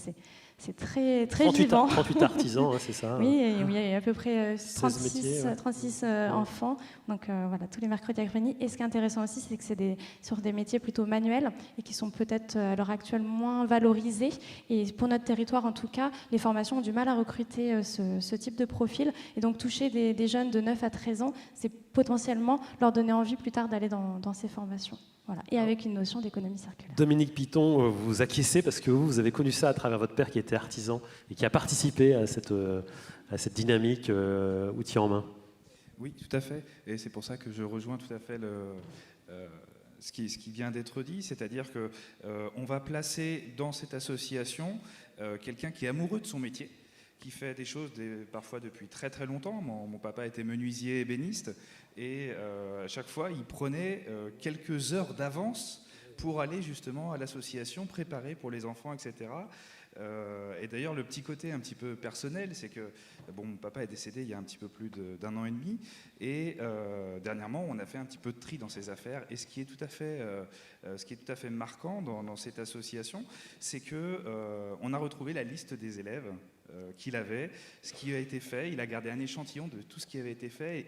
C'est très, très 38 vivant. 38 artisans, hein, c'est ça? Oui, il y a à peu près 36 métiers, enfants. Donc tous les mercredis après-midi. Et ce qui est intéressant aussi, c'est que c'est sur des métiers plutôt manuels et qui sont peut-être à l'heure actuelle moins valorisés. Et pour notre territoire, en tout cas, les formations ont du mal à recruter ce type de profil. Et donc toucher des jeunes de 9 à 13 ans, c'est potentiellement leur donner envie plus tard d'aller dans ces formations. Voilà. Et avec une notion d'économie circulaire. Dominique Piton, vous acquiescez parce que vous avez connu ça à travers votre père qui était artisan et qui a participé à cette dynamique outil en main. Oui, tout à fait. Et c'est pour ça que je rejoins tout à fait ce qui vient d'être dit, c'est-à-dire qu'on va placer dans cette association quelqu'un qui est amoureux de son métier, qui fait des choses parfois depuis très très longtemps. Mon papa était menuisier ébéniste et à chaque fois il prenait quelques heures d'avance pour aller justement à l'association préparer pour les enfants, etc. Et d'ailleurs le petit côté un petit peu personnel, c'est que mon papa est décédé il y a un petit peu plus d'un an et demi et dernièrement on a fait un petit peu de tri dans ses affaires et ce qui est tout à fait marquant dans cette association, c'est que on a retrouvé la liste des élèves qu'il avait, ce qui a été fait, il a gardé un échantillon de tout ce qui avait été fait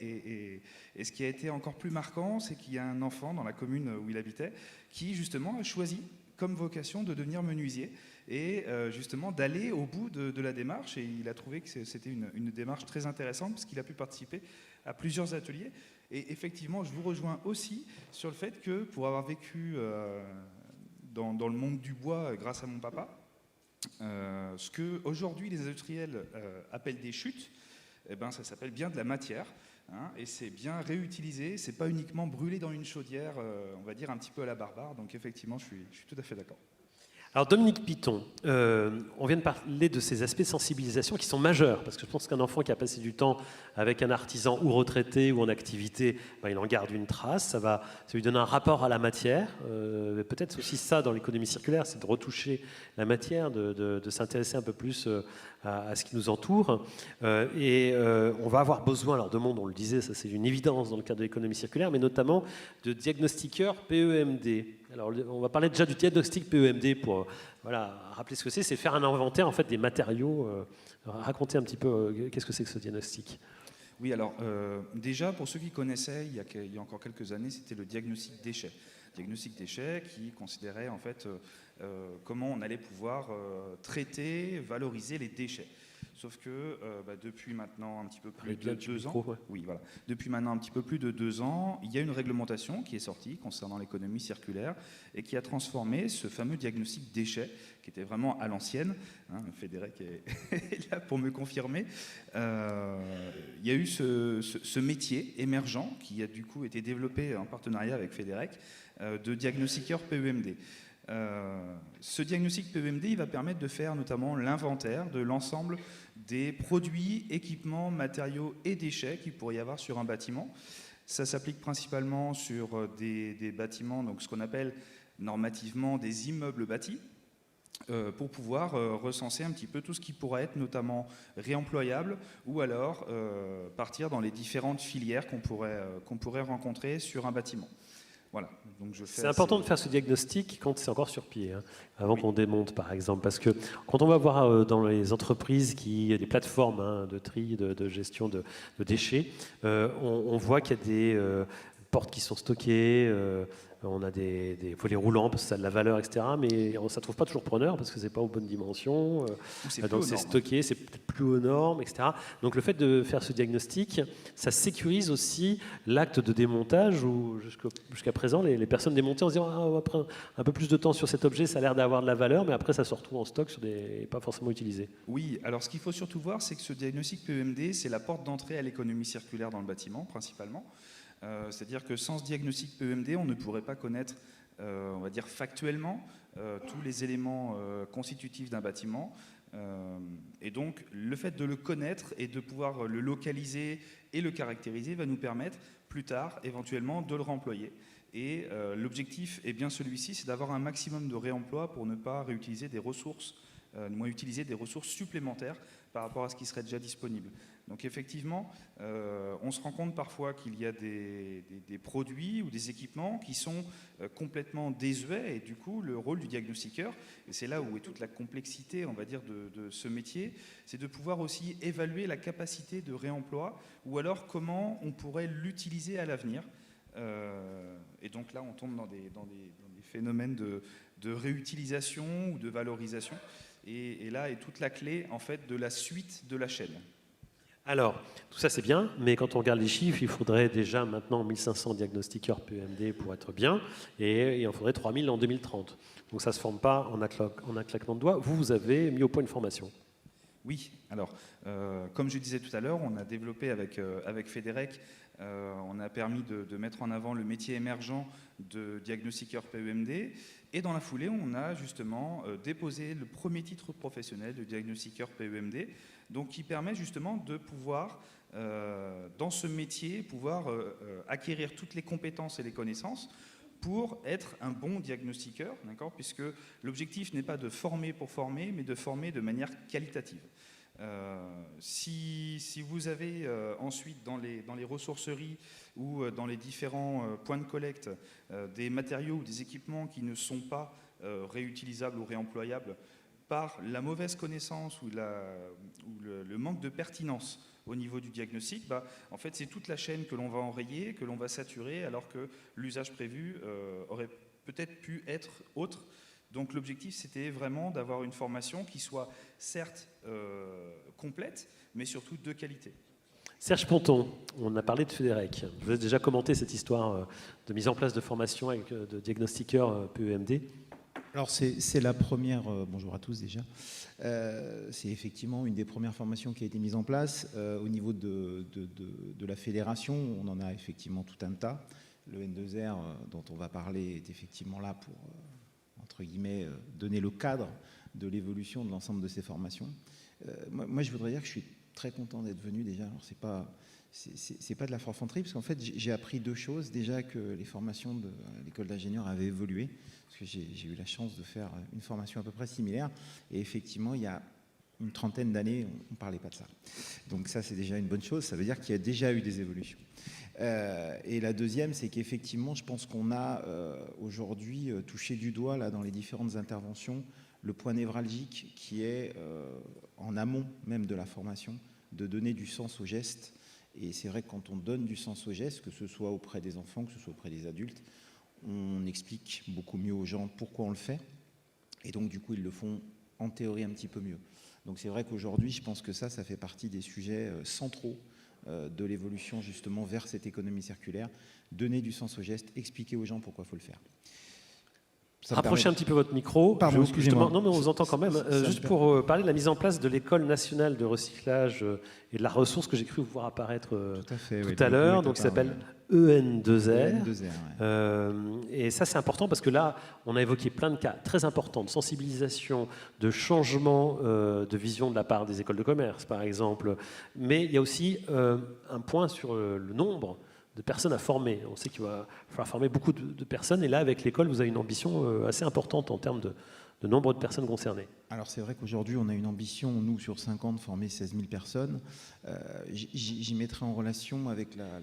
et ce qui a été encore plus marquant, c'est qu'il y a un enfant dans la commune où il habitait qui justement a choisi comme vocation de devenir menuisier et justement d'aller au bout de la démarche et il a trouvé que c'était une démarche très intéressante parce qu'il a pu participer à plusieurs ateliers et effectivement je vous rejoins aussi sur le fait que pour avoir vécu dans le monde du bois grâce à mon papa, ce que aujourd'hui les industriels appellent des chutes, ça s'appelle bien de la matière, hein, et c'est bien réutilisé, c'est pas uniquement brûlé dans une chaudière, on va dire un petit peu à la barbare, donc effectivement je suis tout à fait d'accord. Alors Dominique Piton, on vient de parler de ces aspects de sensibilisation qui sont majeurs, parce que je pense qu'un enfant qui a passé du temps avec un artisan ou retraité ou en activité, il en garde une trace, ça lui donne un rapport à la matière, peut-être aussi ça dans l'économie circulaire, c'est de retoucher la matière, de s'intéresser un peu plus à ce qui nous entoure, et on va avoir besoin, alors de monde, on le disait, ça c'est une évidence dans le cadre de l'économie circulaire, mais notamment de diagnostiqueurs PEMD. Alors, on va parler déjà du diagnostic PEMD pour rappeler ce que c'est faire un inventaire en fait, des matériaux. Racontez un petit peu qu'est-ce que c'est que ce diagnostic. Oui, alors déjà, pour ceux qui connaissaient, il y a encore quelques années, c'était le diagnostic déchets. Diagnostic déchets qui considérait en fait comment on allait pouvoir traiter, valoriser les déchets. Sauf que depuis maintenant un petit peu plus de 2 ans, oui, voilà. Depuis maintenant un petit peu plus de 2 ans, il y a une réglementation qui est sortie concernant l'économie circulaire et qui a transformé ce fameux diagnostic déchets, qui était vraiment à l'ancienne. Fédéric est là pour me confirmer. Il y a eu ce métier émergent qui a du coup été développé en partenariat avec Fédéric de diagnostiqueur PEMD. Ce diagnostic PEMD, il va permettre de faire notamment l'inventaire de l'ensemble des produits, équipements, matériaux et déchets qu'il pourrait y avoir sur un bâtiment. Ça s'applique principalement sur des bâtiments, donc ce qu'on appelle normativement des immeubles bâtis, pour pouvoir recenser un petit peu tout ce qui pourrait être notamment réemployable ou alors partir dans les différentes filières qu'on pourrait rencontrer sur un bâtiment. Voilà. C'est important de faire ce diagnostic quand c'est encore sur pied, avant qu'on démonte par exemple, parce que quand on va voir dans les entreprises des plateformes de tri, de gestion de déchets, on voit qu'il y a des portes qui sont stockées, on a des volets roulants parce que ça a de la valeur, etc. Mais ça ne trouve pas toujours preneur parce que c'est pas aux bonnes dimensions. Donc c'est stocké, c'est peut-être plus aux normes, etc. Donc le fait de faire ce diagnostic, ça sécurise aussi l'acte de démontage où jusqu'à présent les personnes démontaient en se disant on va prendre un peu plus de temps sur cet objet, ça a l'air d'avoir de la valeur, mais après ça se retrouve en stock pas forcément utilisé. Oui, alors ce qu'il faut surtout voir, c'est que ce diagnostic PEMD, c'est la porte d'entrée à l'économie circulaire dans le bâtiment principalement. C'est-à-dire que sans ce diagnostic PEMD, on ne pourrait pas connaître, on va dire factuellement, tous les éléments constitutifs d'un bâtiment. Et donc, le fait de le connaître et de pouvoir le localiser et le caractériser va nous permettre, plus tard, éventuellement, de le réemployer. Et l'objectif est bien celui-ci, c'est d'avoir un maximum de réemploi pour ne pas réutiliser des ressources, moins utiliser des ressources supplémentaires par rapport à ce qui serait déjà disponible. Donc effectivement, on se rend compte parfois qu'il y a des produits ou des équipements qui sont complètement désuets et du coup le rôle du diagnostiqueur, et c'est là où est toute la complexité on va dire de ce métier, c'est de pouvoir aussi évaluer la capacité de réemploi ou alors comment on pourrait l'utiliser à l'avenir. Et donc là on tombe dans des phénomènes de réutilisation ou de valorisation et là est toute la clé en fait de la suite de la chaîne. Alors, tout ça c'est bien, mais quand on regarde les chiffres, il faudrait déjà maintenant 1500 diagnostiqueurs PEMD pour être bien, et il en faudrait 3000 en 2030. Donc ça ne se forme pas en un claquement de doigts. Vous avez mis au point une formation. Oui, alors, comme je disais tout à l'heure, on a développé avec Fédéric, on a permis de mettre en avant le métier émergent de diagnostiqueur PEMD, et dans la foulée, on a justement déposé le premier titre professionnel de diagnostiqueur PEMD, donc qui permet justement de pouvoir, dans ce métier, pouvoir acquérir toutes les compétences et les connaissances pour être un bon diagnostiqueur, d'accord, puisque l'objectif n'est pas de former pour former, mais de former de manière qualitative. Si vous avez ensuite dans les ressourceries ou dans les différents points de collecte des matériaux ou des équipements qui ne sont pas réutilisables ou réemployables, par la mauvaise connaissance ou le manque de pertinence au niveau du diagnostic, en fait, c'est toute la chaîne que l'on va enrayer, que l'on va saturer, alors que l'usage prévu aurait peut-être pu être autre. Donc l'objectif, c'était vraiment d'avoir une formation qui soit certes complète, mais surtout de qualité. Serge Ponton, on a parlé de Fédéric. Je vous ai déjà commenté cette histoire de mise en place de formation de diagnostiqueurs PEMD. Alors c'est la première, bonjour à tous déjà, c'est effectivement une des premières formations qui a été mise en place au niveau de la fédération. On en a effectivement tout un tas. Le N2R dont on va parler est effectivement là pour, entre guillemets, donner le cadre de l'évolution de l'ensemble de ces formations. Moi je voudrais dire que je suis très content d'être venu déjà. Alors c'est pas de la forfanterie, parce qu'en fait j'ai appris deux choses. Déjà que les formations de l'école d'ingénieurs avaient évolué, parce que j'ai eu la chance de faire une formation à peu près similaire, et effectivement il y a une trentaine d'années on ne parlait pas de ça. Donc ça c'est déjà une bonne chose, ça veut dire qu'il y a déjà eu des évolutions. Et la deuxième, c'est qu'effectivement je pense qu'on a aujourd'hui touché du doigt là, dans les différentes interventions le point névralgique qui est en amont même de la formation, de donner du sens aux gestes Et c'est vrai que quand on donne du sens au geste, que ce soit auprès des enfants, que ce soit auprès des adultes, on explique beaucoup mieux aux gens pourquoi on le fait. Et donc, du coup, ils le font en théorie un petit peu mieux. Donc, c'est vrai qu'aujourd'hui, je pense que ça fait partie des sujets centraux de l'évolution justement vers cette économie circulaire. Donner du sens au geste, expliquer aux gens pourquoi il faut le faire. Rapprochez un petit peu votre micro. Pardon, excusez-moi. Non, mais on vous entend quand même. Juste pour parler de la mise en place de l'école nationale de recyclage et de la ressource que j'ai cru voir apparaître tout à l'heure, donc qui s'appelle EN2R. Et ça, c'est important parce que là, on a évoqué plein de cas très importants de sensibilisation, de changement de vision de la part des écoles de commerce, par exemple. Mais il y a aussi un point sur le nombre de personnes à former. On sait qu'il va falloir former beaucoup de personnes. Et là, avec l'école, vous avez une ambition assez importante en termes de nombre de personnes concernées. Alors c'est vrai qu'aujourd'hui, on a une ambition, nous, sur 5 ans, de former 16 000 personnes. J'y mettrai en relation avec la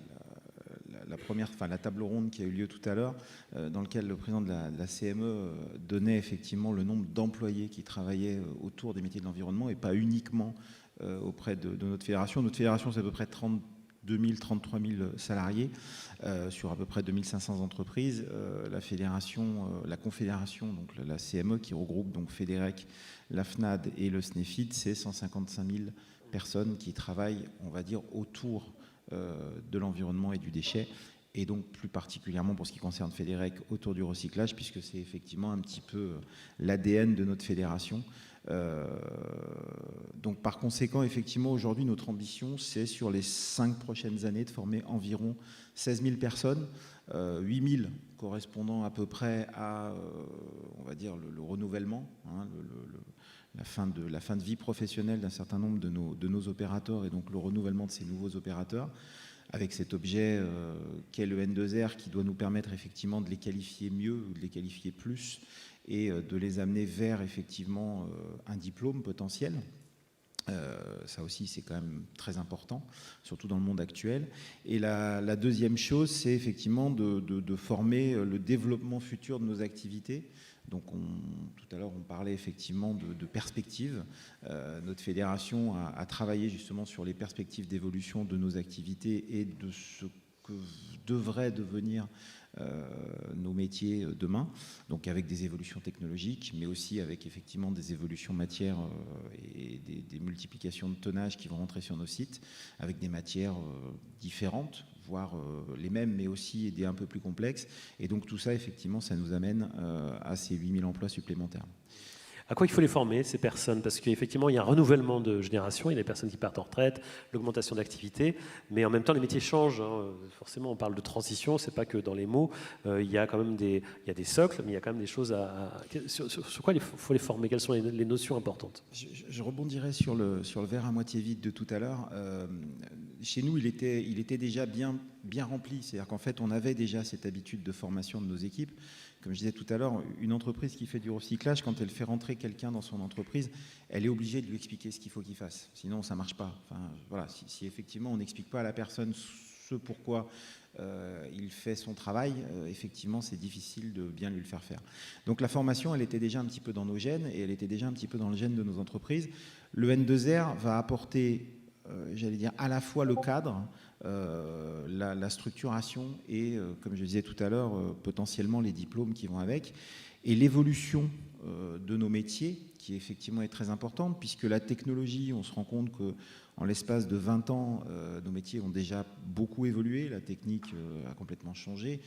table ronde qui a eu lieu tout à l'heure, dans laquelle le président de la CME donnait effectivement le nombre d'employés qui travaillaient autour des métiers de l'environnement et pas uniquement auprès de notre fédération. Notre fédération, c'est à peu près 32 000, 33 000 salariés sur à peu près 2500 entreprises. La fédération, la confédération, donc la CME qui regroupe donc Fédérec, la FNAD et le SNEFIT, c'est 155 000 personnes qui travaillent, on va dire, autour de l'environnement et du déchet. Et donc plus particulièrement pour ce qui concerne Fédérec, autour du recyclage, puisque c'est effectivement un petit peu l'ADN de notre fédération. Donc par conséquent, effectivement, aujourd'hui, notre ambition, c'est sur les 5 prochaines années de former environ 16 000 personnes, 8 000 correspondant à peu près à, on va dire, le renouvellement, hein, la fin de vie professionnelle d'un certain nombre de nos opérateurs et donc le renouvellement de ces nouveaux opérateurs, avec cet objet qu'est le N2R qui doit nous permettre effectivement de les qualifier mieux, de les qualifier plus, et de les amener vers effectivement un diplôme potentiel. Ça aussi, c'est quand même très important, surtout dans le monde actuel. Et la deuxième chose, c'est effectivement de former le développement futur de nos activités. Donc tout à l'heure, on parlait effectivement de perspectives. Notre fédération a travaillé justement sur les perspectives d'évolution de nos activités et de ce que devrait devenir nos métiers demain, donc avec des évolutions technologiques, mais aussi avec effectivement des évolutions matières et des multiplications de tonnage qui vont rentrer sur nos sites, avec des matières différentes, voire les mêmes, mais aussi des un peu plus complexes. Et donc tout ça, effectivement, ça nous amène à ces 8 000 emplois supplémentaires. À quoi il faut les former, ces personnes? Parce qu'effectivement, il y a un renouvellement de génération, il y a des personnes qui partent en retraite, l'augmentation d'activité, mais en même temps, les métiers changent. Hein. Forcément, on parle de transition, c'est pas que dans les mots. Il y a quand même des socles, mais il y a quand même des choses sur quoi il faut les former? Quelles sont les notions importantes? Je rebondirai sur le verre à moitié vide de tout à l'heure. Chez nous, il était déjà bien rempli. C'est-à-dire qu'en fait, on avait déjà cette habitude de formation de nos équipes. Comme je disais tout à l'heure, une entreprise qui fait du recyclage, quand elle fait rentrer quelqu'un dans son entreprise, elle est obligée de lui expliquer ce qu'il faut qu'il fasse. Sinon, ça ne marche pas. Enfin, voilà, si effectivement on n'explique pas à la personne ce pourquoi il fait son travail, effectivement, c'est difficile de bien lui le faire faire. Donc la formation, elle était déjà un petit peu dans nos gènes et elle était déjà un petit peu dans le gène de nos entreprises. Le N2R va apporter, j'allais dire, à la fois le cadre, la structuration et, comme je disais tout à l'heure, potentiellement les diplômes qui vont avec, et l'évolution de nos métiers, qui effectivement est très importante, puisque la technologie, on se rend compte qu'en l'espace de 20 ans, nos métiers ont déjà beaucoup évolué, la technique a complètement changé,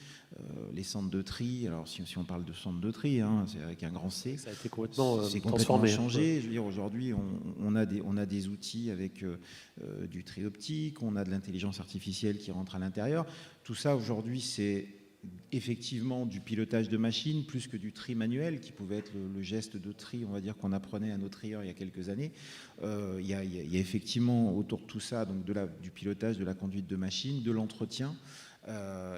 les centres de tri, alors si on parle de centres de tri, hein, c'est avec un grand C, ça a été complètement transformé, changé. Je veux dire, aujourd'hui, on a des outils avec du tri optique, on a de l'intelligence artificielle qui rentre à l'intérieur. Tout ça, aujourd'hui, c'est effectivement du pilotage de machines plus que du tri manuel qui pouvait être le geste de tri, on va dire, qu'on apprenait à nos trieurs il y a quelques années. Il y a effectivement autour de tout ça donc du pilotage, de la conduite de machines, de l'entretien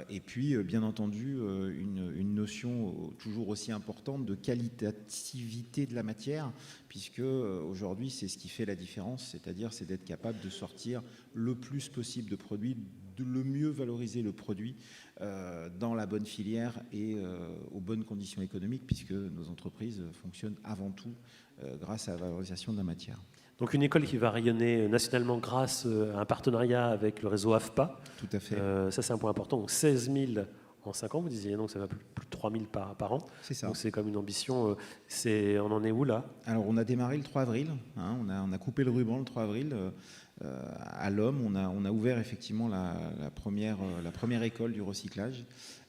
et puis bien entendu une notion toujours aussi importante de qualitativité de la matière, puisque aujourd'hui c'est ce qui fait la différence, c'est-à-dire c'est d'être capable de sortir le plus possible de produits, de le mieux valoriser le produit dans la bonne filière et aux bonnes conditions économiques, puisque nos entreprises fonctionnent avant tout grâce à la valorisation de la matière. Donc une école qui va rayonner nationalement grâce à un partenariat avec le réseau AFPA. Tout à fait. Ça, c'est un point important. Donc 16 000 en 5 ans, vous disiez, donc ça va plus de 3 000 par an. C'est ça. Donc c'est comme une ambition. On en est où là? Alors on a démarré le 3 avril, hein, on a coupé le ruban le 3 avril. À l'Homme, on a ouvert effectivement la première école du recyclage.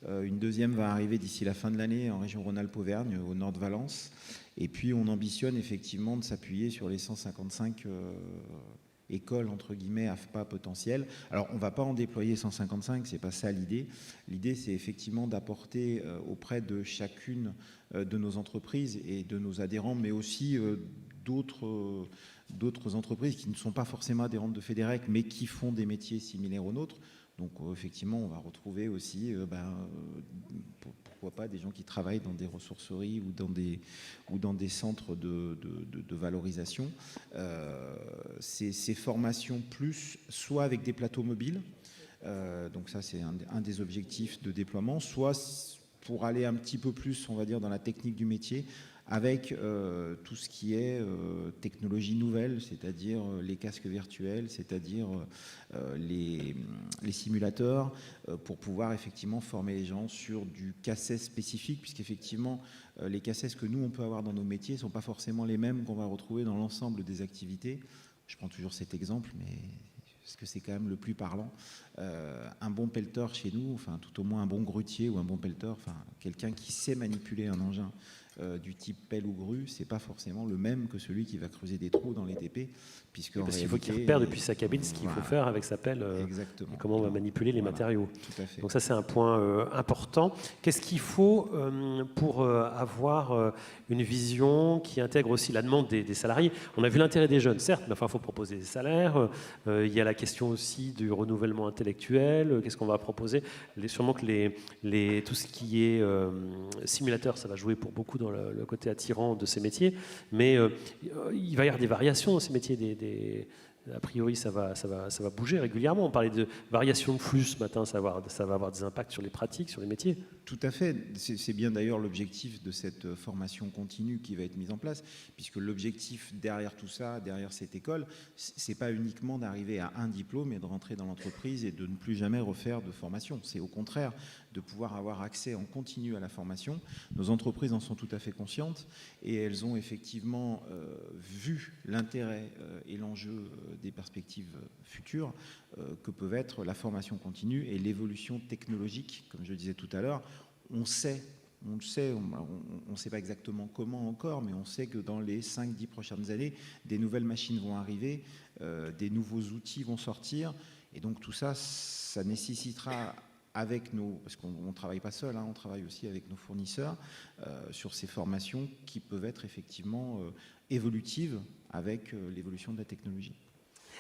Une deuxième va arriver d'ici la fin de l'année en région Rhône-Alpes-Auvergne, au nord de Valence. Et puis on ambitionne effectivement de s'appuyer sur les 155 écoles entre guillemets AFPA potentielles. Alors on ne va pas en déployer 155, c'est pas ça l'idée. L'idée c'est effectivement d'apporter auprès de chacune de nos entreprises et de nos adhérents, mais aussi d'autres entreprises qui ne sont pas forcément adhérentes de Fédérec, mais qui font des métiers similaires aux nôtres. Donc effectivement, on va retrouver aussi, pourquoi pas, des gens qui travaillent dans des ressourceries ou dans des centres de valorisation. Ces formations plus, soit avec des plateaux mobiles, donc ça c'est un des objectifs de déploiement, soit pour aller un petit peu plus, on va dire, dans la technique du métier, avec tout ce qui est technologie nouvelle, c'est-à-dire les casques virtuels, c'est-à-dire les simulateurs, pour pouvoir effectivement former les gens sur du CACES spécifique, puisqu'effectivement, les CACES que nous, on peut avoir dans nos métiers ne sont pas forcément les mêmes qu'on va retrouver dans l'ensemble des activités. Je prends toujours cet exemple, mais parce que c'est quand même le plus parlant. Un bon pelleteur chez nous, enfin tout au moins un bon grutier ou un bon pelleteur, enfin quelqu'un qui sait manipuler un engin du type pelle ou grue, c'est pas forcément le même que celui qui va creuser des trous dans les TP, puisque parce qu'il faut qu'il repère depuis sa cabine ce qu'il faut faire avec sa pelle, et comment on va manipuler les matériaux. Tout à fait. Donc ça c'est un point important. Qu'est-ce qu'il faut pour avoir une vision qui intègre aussi la demande des salariés? On a vu l'intérêt des jeunes, certes, mais enfin il faut proposer des salaires. Il y a la question aussi du renouvellement intellectuel. Qu'est-ce qu'on va proposer? Sûrement que tout ce qui est simulateur, ça va jouer pour beaucoup dans le côté attirant de ces métiers, mais il va y avoir des variations dans ces métiers. A priori, ça va bouger régulièrement. On parlait de variation de flux ce matin, ça va avoir des impacts sur les pratiques, sur les métiers. Tout à fait. C'est bien d'ailleurs l'objectif de cette formation continue qui va être mise en place, puisque l'objectif derrière tout ça, derrière cette école, c'est pas uniquement d'arriver à un diplôme et de rentrer dans l'entreprise et de ne plus jamais refaire de formation. C'est au contraire de pouvoir avoir accès en continu à la formation. Nos entreprises en sont tout à fait conscientes et elles ont effectivement vu l'intérêt et l'enjeu des perspectives futures que peuvent être la formation continue et l'évolution technologique, comme je le disais tout à l'heure. On ne sait pas exactement comment encore, mais on sait que dans les 5-10 prochaines années, des nouvelles machines vont arriver, des nouveaux outils vont sortir, et donc tout ça, ça nécessitera avec parce qu'on ne travaille pas seul, hein, on travaille aussi avec nos fournisseurs sur ces formations qui peuvent être effectivement évolutives avec l'évolution de la technologie.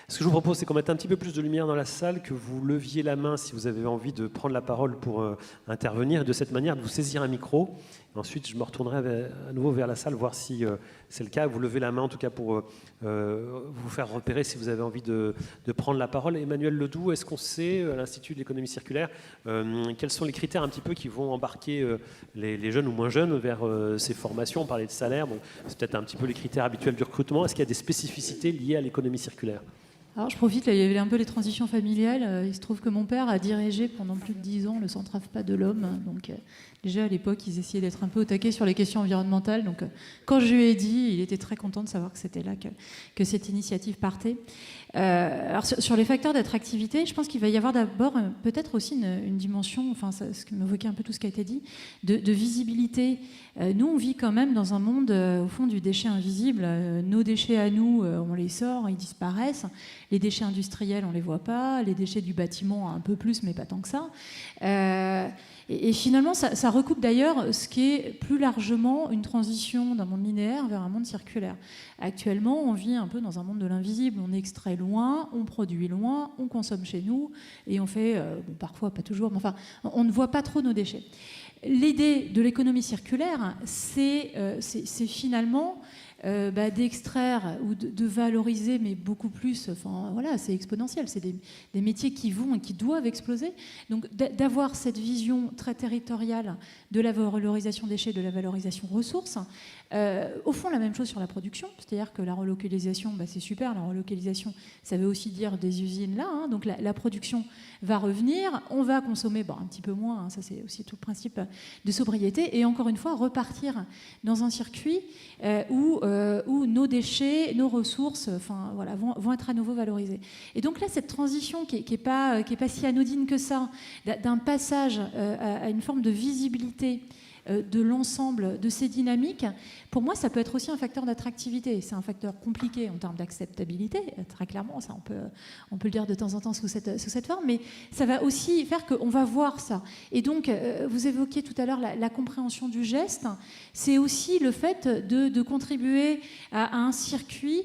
Ce que je vous propose, c'est qu'on mette un petit peu plus de lumière dans la salle, que vous leviez la main si vous avez envie de prendre la parole pour intervenir, et de cette manière de vous saisir un micro. Ensuite, je me retournerai à nouveau vers la salle, voir si c'est le cas. Vous levez la main, en tout cas, pour vous faire repérer si vous avez envie de prendre la parole. Emmanuel Ledoux, est-ce qu'on sait, à l'Institut de l'économie circulaire, quels sont les critères un petit peu qui vont embarquer les jeunes ou moins jeunes vers ces formations? On parlait de salaire, bon, c'est peut-être un petit peu les critères habituels du recrutement. Est-ce qu'il y a des spécificités liées à l'économie circulaire? Alors je profite, là, il y avait un peu les transitions familiales. Il se trouve que mon père a dirigé pendant plus de 10 ans le Centre AFPA de l'Homme. Donc déjà à l'époque, ils essayaient d'être un peu au taquet sur les questions environnementales. Donc quand je lui ai dit, il était très content de savoir que c'était là que cette initiative partait. Alors sur les facteurs d'attractivité, je pense qu'il va y avoir d'abord peut-être aussi une dimension, enfin ce qui m'évoquait un peu tout ce qui a été dit, de visibilité. Nous, on vit quand même dans un monde, au fond, du déchet invisible. Nos déchets à nous, on les sort, ils disparaissent. Les déchets industriels, on les voit pas. Les déchets du bâtiment, un peu plus, mais pas tant que ça. Et finalement, ça recoupe d'ailleurs ce qui est plus largement une transition d'un monde linéaire vers un monde circulaire. Actuellement, on vit un peu dans un monde de l'invisible. On extrait loin, on produit loin, on consomme chez nous, et on fait, bon, parfois pas toujours, mais enfin, on ne voit pas trop nos déchets. L'idée de l'économie circulaire, c'est finalement d'extraire ou de valoriser, mais beaucoup plus, enfin voilà, c'est exponentiel, c'est des métiers qui vont et qui doivent exploser. Donc d'avoir cette vision très territoriale de la valorisation déchets, de la valorisation ressources, au fond la même chose sur la production, c'est-à-dire que la relocalisation, c'est super, la relocalisation ça veut aussi dire des usines là, hein, donc la production va revenir, on va consommer un petit peu moins, hein, ça c'est aussi tout le principe de sobriété, et encore une fois repartir dans un circuit où nos déchets, nos ressources vont être à nouveau valorisées. Et donc là, cette transition qui est pas si anodine que ça, d'un passage à une forme de visibilité de l'ensemble de ces dynamiques, pour moi, ça peut être aussi un facteur d'attractivité. C'est un facteur compliqué en termes d'acceptabilité, très clairement, ça on peut le dire de temps en temps sous cette forme, mais ça va aussi faire qu'on va voir ça. Et donc, vous évoquiez tout à l'heure la compréhension du geste, c'est aussi le fait de contribuer à un circuit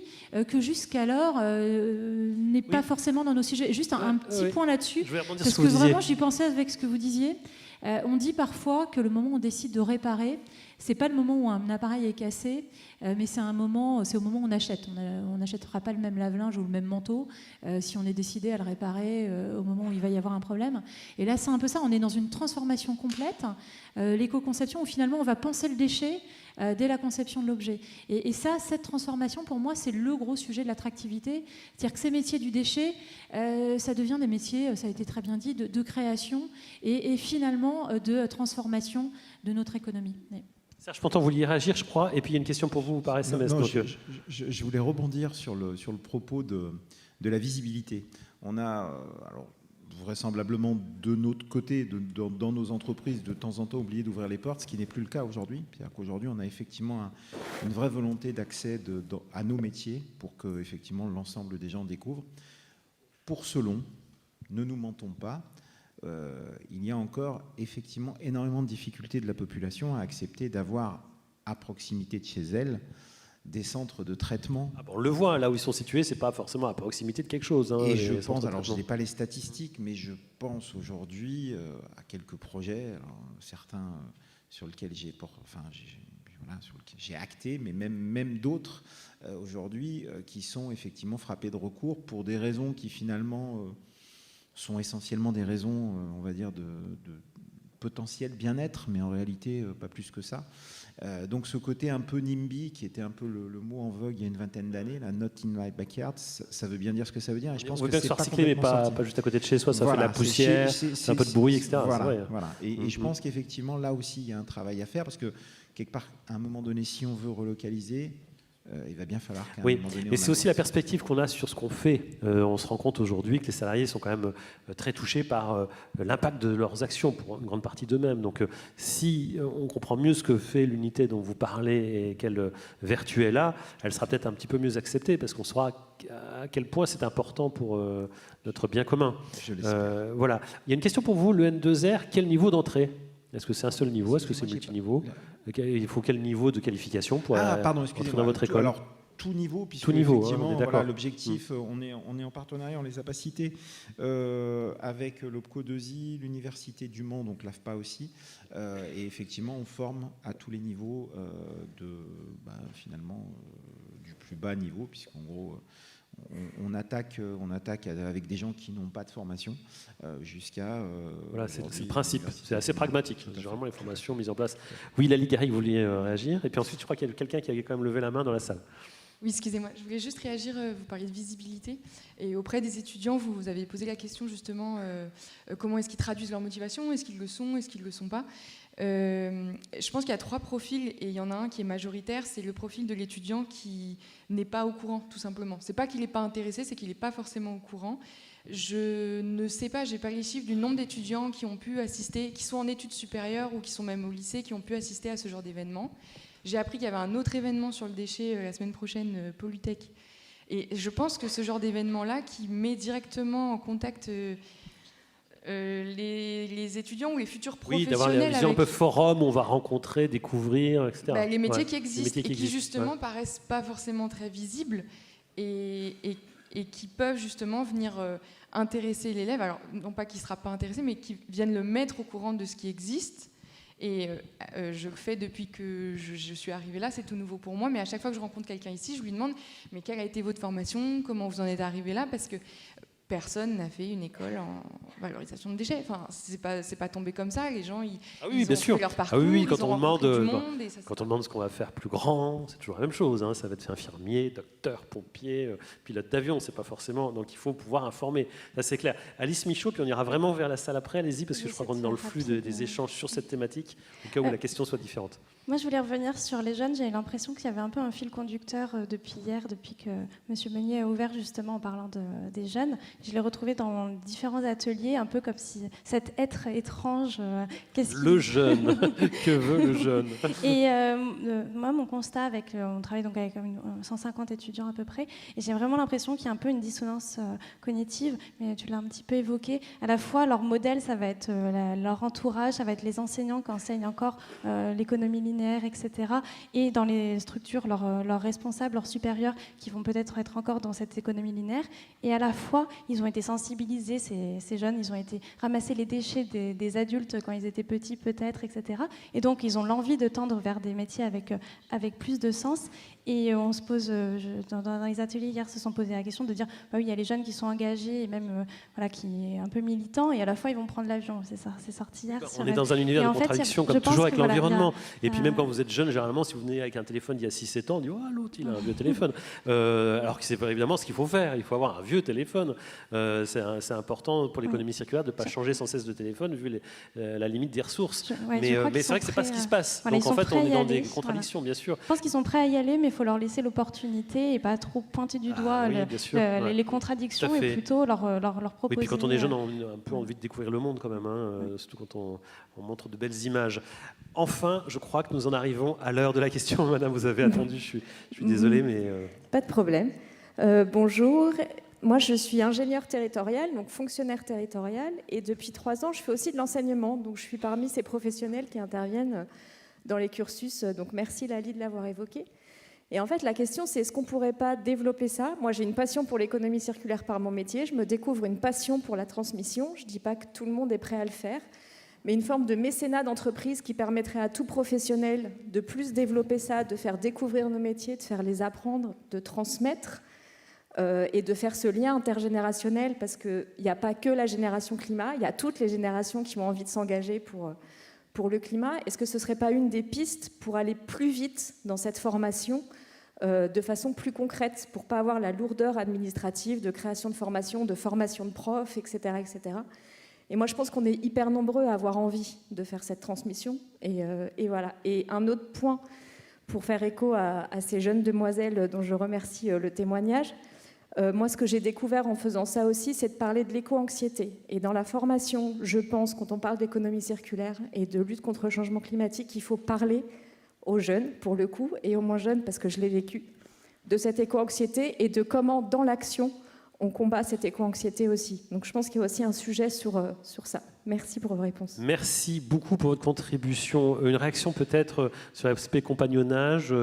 que jusqu'alors n'est pas forcément dans nos sujets. Juste un petit point là-dessus, parce que vraiment, j'y pensais avec ce que vous disiez. On dit parfois que le moment où on décide de réparer, c'est pas le moment où un appareil est cassé, mais c'est au moment où on achète. On n'achètera pas le même lave-linge ou le même manteau si on est décidé à le réparer au moment où il va y avoir un problème. Et là, c'est un peu ça. On est dans une transformation complète, l'éco-conception, où finalement on va penser le déchet dès la conception de l'objet. Et ça, cette transformation, pour moi, c'est le gros sujet de l'attractivité. C'est-à-dire que ces métiers du déchet, ça devient des métiers, ça a été très bien dit, de création et finalement de transformation de notre économie. Serge Ponton, vous vouliez réagir, je crois, et puis il y a une question pour vous par SMS. Je voulais rebondir sur le propos de la visibilité. On a, alors, vraisemblablement de notre côté, dans nos entreprises, de temps en temps oublié d'ouvrir les portes, ce qui n'est plus le cas aujourd'hui. C'est-à-dire qu'aujourd'hui, on a effectivement une vraie volonté d'accès à nos métiers pour que effectivement l'ensemble des gens découvrent. Pour ce long, ne nous mentons pas, il y a encore effectivement énormément de difficultés de la population à accepter d'avoir à proximité de chez elle des centres de traitement. On le voit, là où ils sont situés, c'est pas forcément à proximité de quelque chose. Hein, et je pense, alors je n'ai pas les statistiques, mais je pense aujourd'hui à quelques projets, alors, certains sur lesquels j'ai acté, mais même d'autres aujourd'hui qui sont effectivement frappés de recours pour des raisons qui finalement sont essentiellement des raisons, on va dire, de potentiel bien-être, mais en réalité pas plus que ça. Donc ce côté un peu NIMBY, qui était un peu le mot en vogue il y a une vingtaine d'années, la Not in my backyard, ça veut bien dire ce que ça veut dire. Et je pense on veut bien que ça soit recyclé, mais pas juste à côté de chez soi, ça fait de la poussière, c'est un peu de bruit, etc. Voilà. Et je pense qu'effectivement, là aussi, il y a un travail à faire, parce que quelque part, à un moment donné, si on veut relocaliser, il va bien falloir qu'à un moment donné... Et c'est aussi la perspective qu'on a sur ce qu'on fait. On se rend compte aujourd'hui que les salariés sont quand même très touchés par l'impact de leurs actions, pour une grande partie d'eux-mêmes. Donc si on comprend mieux ce que fait l'unité dont vous parlez et quelle vertu elle a, elle sera peut-être un petit peu mieux acceptée, parce qu'on saura à quel point c'est important pour notre bien commun. Voilà. Il y a une question pour vous, le N2R, quel niveau d'entrée ? Est-ce que c'est un seul niveau ? Est-ce que c'est multiniveau ? Il faut quel niveau de qualification pour entrer dans votre école ? Alors, tout niveau, puisque effectivement, l'objectif, on est en partenariat, on ne les a pas cités, avec l'OPCO 2I, l'Université du Mans, donc l'AFPA aussi, et effectivement, on forme à tous les niveaux finalement, du plus bas niveau, puisqu'en gros... On attaque avec des gens qui n'ont pas de formation jusqu'à... voilà, c'est le principe. C'est assez pragmatique. C'est vraiment les formations mises en place. Oui, Laly Garrigue, vous vouliez réagir. Et puis ensuite, je crois qu'il y a quelqu'un qui a quand même levé la main dans la salle. Oui, excusez-moi. Je voulais juste réagir. Vous parliez de visibilité. Et auprès des étudiants, vous avez posé la question justement, comment est-ce qu'ils traduisent leur motivation ? Est-ce qu'ils le sont ? Est-ce qu'ils ne le sont pas ? Je pense qu'il y a 3 profils et il y en a un qui est majoritaire, c'est le profil de l'étudiant qui n'est pas au courant, tout simplement. C'est pas qu'il n'est pas intéressé, c'est qu'il n'est pas forcément au courant. Je ne sais pas, j'ai pas les chiffres du nombre d'étudiants qui ont pu assister, qui sont en études supérieures ou qui sont même au lycée, qui ont pu assister à ce genre d'événement. J'ai appris qu'il y avait un autre événement sur le déchet la semaine prochaine, Pollutech. Et je pense que ce genre d'événement-là, qui met directement en contact... les étudiants ou les futurs professionnels. Oui, d'avoir une vision un peu forum où on va rencontrer, découvrir, etc. Les métiers qui existent et qui justement paraissent pas forcément très visibles et qui peuvent justement venir intéresser l'élève. Alors non pas qu'il ne sera pas intéressé, mais qui viennent le mettre au courant de ce qui existe Et je le fais depuis que je suis arrivée là, c'est tout nouveau pour moi, mais à chaque fois que je rencontre quelqu'un ici, je lui demande mais quelle a été votre formation, comment vous en êtes arrivé là, parce que personne n'a fait une école en valorisation de déchets. Enfin, c'est pas tombé comme ça. Les gens, ils bien ont sûr. fait leur parcours, Quand ils ont on rencontré demande, du monde. Et ça, quand on demande ce qu'on va faire plus grand, c'est toujours la même chose. Hein. Ça va être infirmier, docteur, pompier, pilote d'avion. C'est pas forcément. Donc il faut pouvoir informer. Ça c'est clair. Alice Michaud, puis on ira vraiment vers la salle après. Allez-y, parce que je crois qu'on est dans le flux des échanges sur cette thématique, au cas où la question soit différente. Moi, je voulais revenir sur les jeunes. J'ai l'impression qu'il y avait un peu un fil conducteur depuis hier, depuis que M. Meunier a ouvert justement en parlant des jeunes. Je l'ai retrouvé dans différents ateliers, un peu comme si cet être étrange... Le jeune, que veut le jeune? Et moi, mon constat, on travaille donc avec 150 étudiants à peu près, et j'ai vraiment l'impression qu'il y a un peu une dissonance cognitive, mais tu l'as un petit peu évoqué. À la fois, leur modèle, ça va être leur entourage, ça va être les enseignants qui enseignent encore l'économie linéaire, etc. Et dans les structures, leurs responsables, leurs supérieurs, qui vont peut-être être encore dans cette économie linéaire. Et à la fois, ils ont été sensibilisés, ces jeunes, ils ont été ramasser les déchets des adultes quand ils étaient petits, peut-être, etc. Et donc, ils ont l'envie de tendre vers des métiers avec plus de sens. Et on se pose, dans les ateliers hier, se sont posé la question de dire, bah oui, il y a les jeunes qui sont engagés et même qui est un peu militants, et à la fois ils vont prendre l'avion. C'est sorti hier. On est dans un univers de contradiction, comme toujours avec l'environnement. Et puis même quand vous êtes jeune, généralement, si vous venez avec un téléphone d'il y a 6-7 ans, on dit oh l'autre il a un vieux téléphone. Alors que c'est pas évidemment ce qu'il faut faire. Il faut avoir un vieux téléphone. C'est important pour l'économie circulaire de ne pas changer sans cesse de téléphone vu la limite des ressources. Mais c'est vrai que c'est pas ce qui se passe. Voilà, donc en fait, on est dans des contradictions, bien sûr. Je pense qu'ils sont prêts à y aller, mais il faut leur laisser l'opportunité et pas trop pointer du doigt les contradictions et plutôt leur proposer. Et puis quand on est jeune, on a un peu envie de découvrir le monde quand même, surtout quand on montre de belles images. Enfin, je crois que nous en arrivons à l'heure de la question. Madame, vous avez attendu, je suis désolé, mais... Pas de problème. Bonjour, moi je suis ingénieure territoriale, donc fonctionnaire territorial, et depuis 3 ans, je fais aussi de l'enseignement, donc je suis parmi ces professionnels qui interviennent dans les cursus, donc merci Lali de l'avoir évoqué. Et en fait, la question, c'est est-ce qu'on ne pourrait pas développer ça? Moi, j'ai une passion pour l'économie circulaire par mon métier. Je me découvre une passion pour la transmission. Je ne dis pas que tout le monde est prêt à le faire, mais une forme de mécénat d'entreprise qui permettrait à tout professionnel de plus développer ça, de faire découvrir nos métiers, de faire les apprendre, de transmettre et de faire ce lien intergénérationnel, parce qu'il n'y a pas que la génération climat, il y a toutes les générations qui ont envie de s'engager pour le climat. Est-ce que ce ne serait pas une des pistes pour aller plus vite dans cette formation de façon plus concrète, pour ne pas avoir la lourdeur administrative de création de formation de profs, etc., etc. Et moi, je pense qu'on est hyper nombreux à avoir envie de faire cette transmission. Et voilà. Et un autre point, pour faire écho à ces jeunes demoiselles dont je remercie le témoignage, moi, ce que j'ai découvert en faisant ça aussi, c'est de parler de l'éco-anxiété. Et dans la formation, je pense, quand on parle d'économie circulaire et de lutte contre le changement climatique, il faut parler aux jeunes, pour le coup, et aux moins jeunes, parce que je l'ai vécu, de cette éco-anxiété et de comment, dans l'action, on combat cette éco-anxiété aussi. Donc je pense qu'il y a aussi un sujet sur ça. Merci pour vos réponses. Merci beaucoup pour votre contribution. Une réaction peut-être sur l'aspect compagnonnage,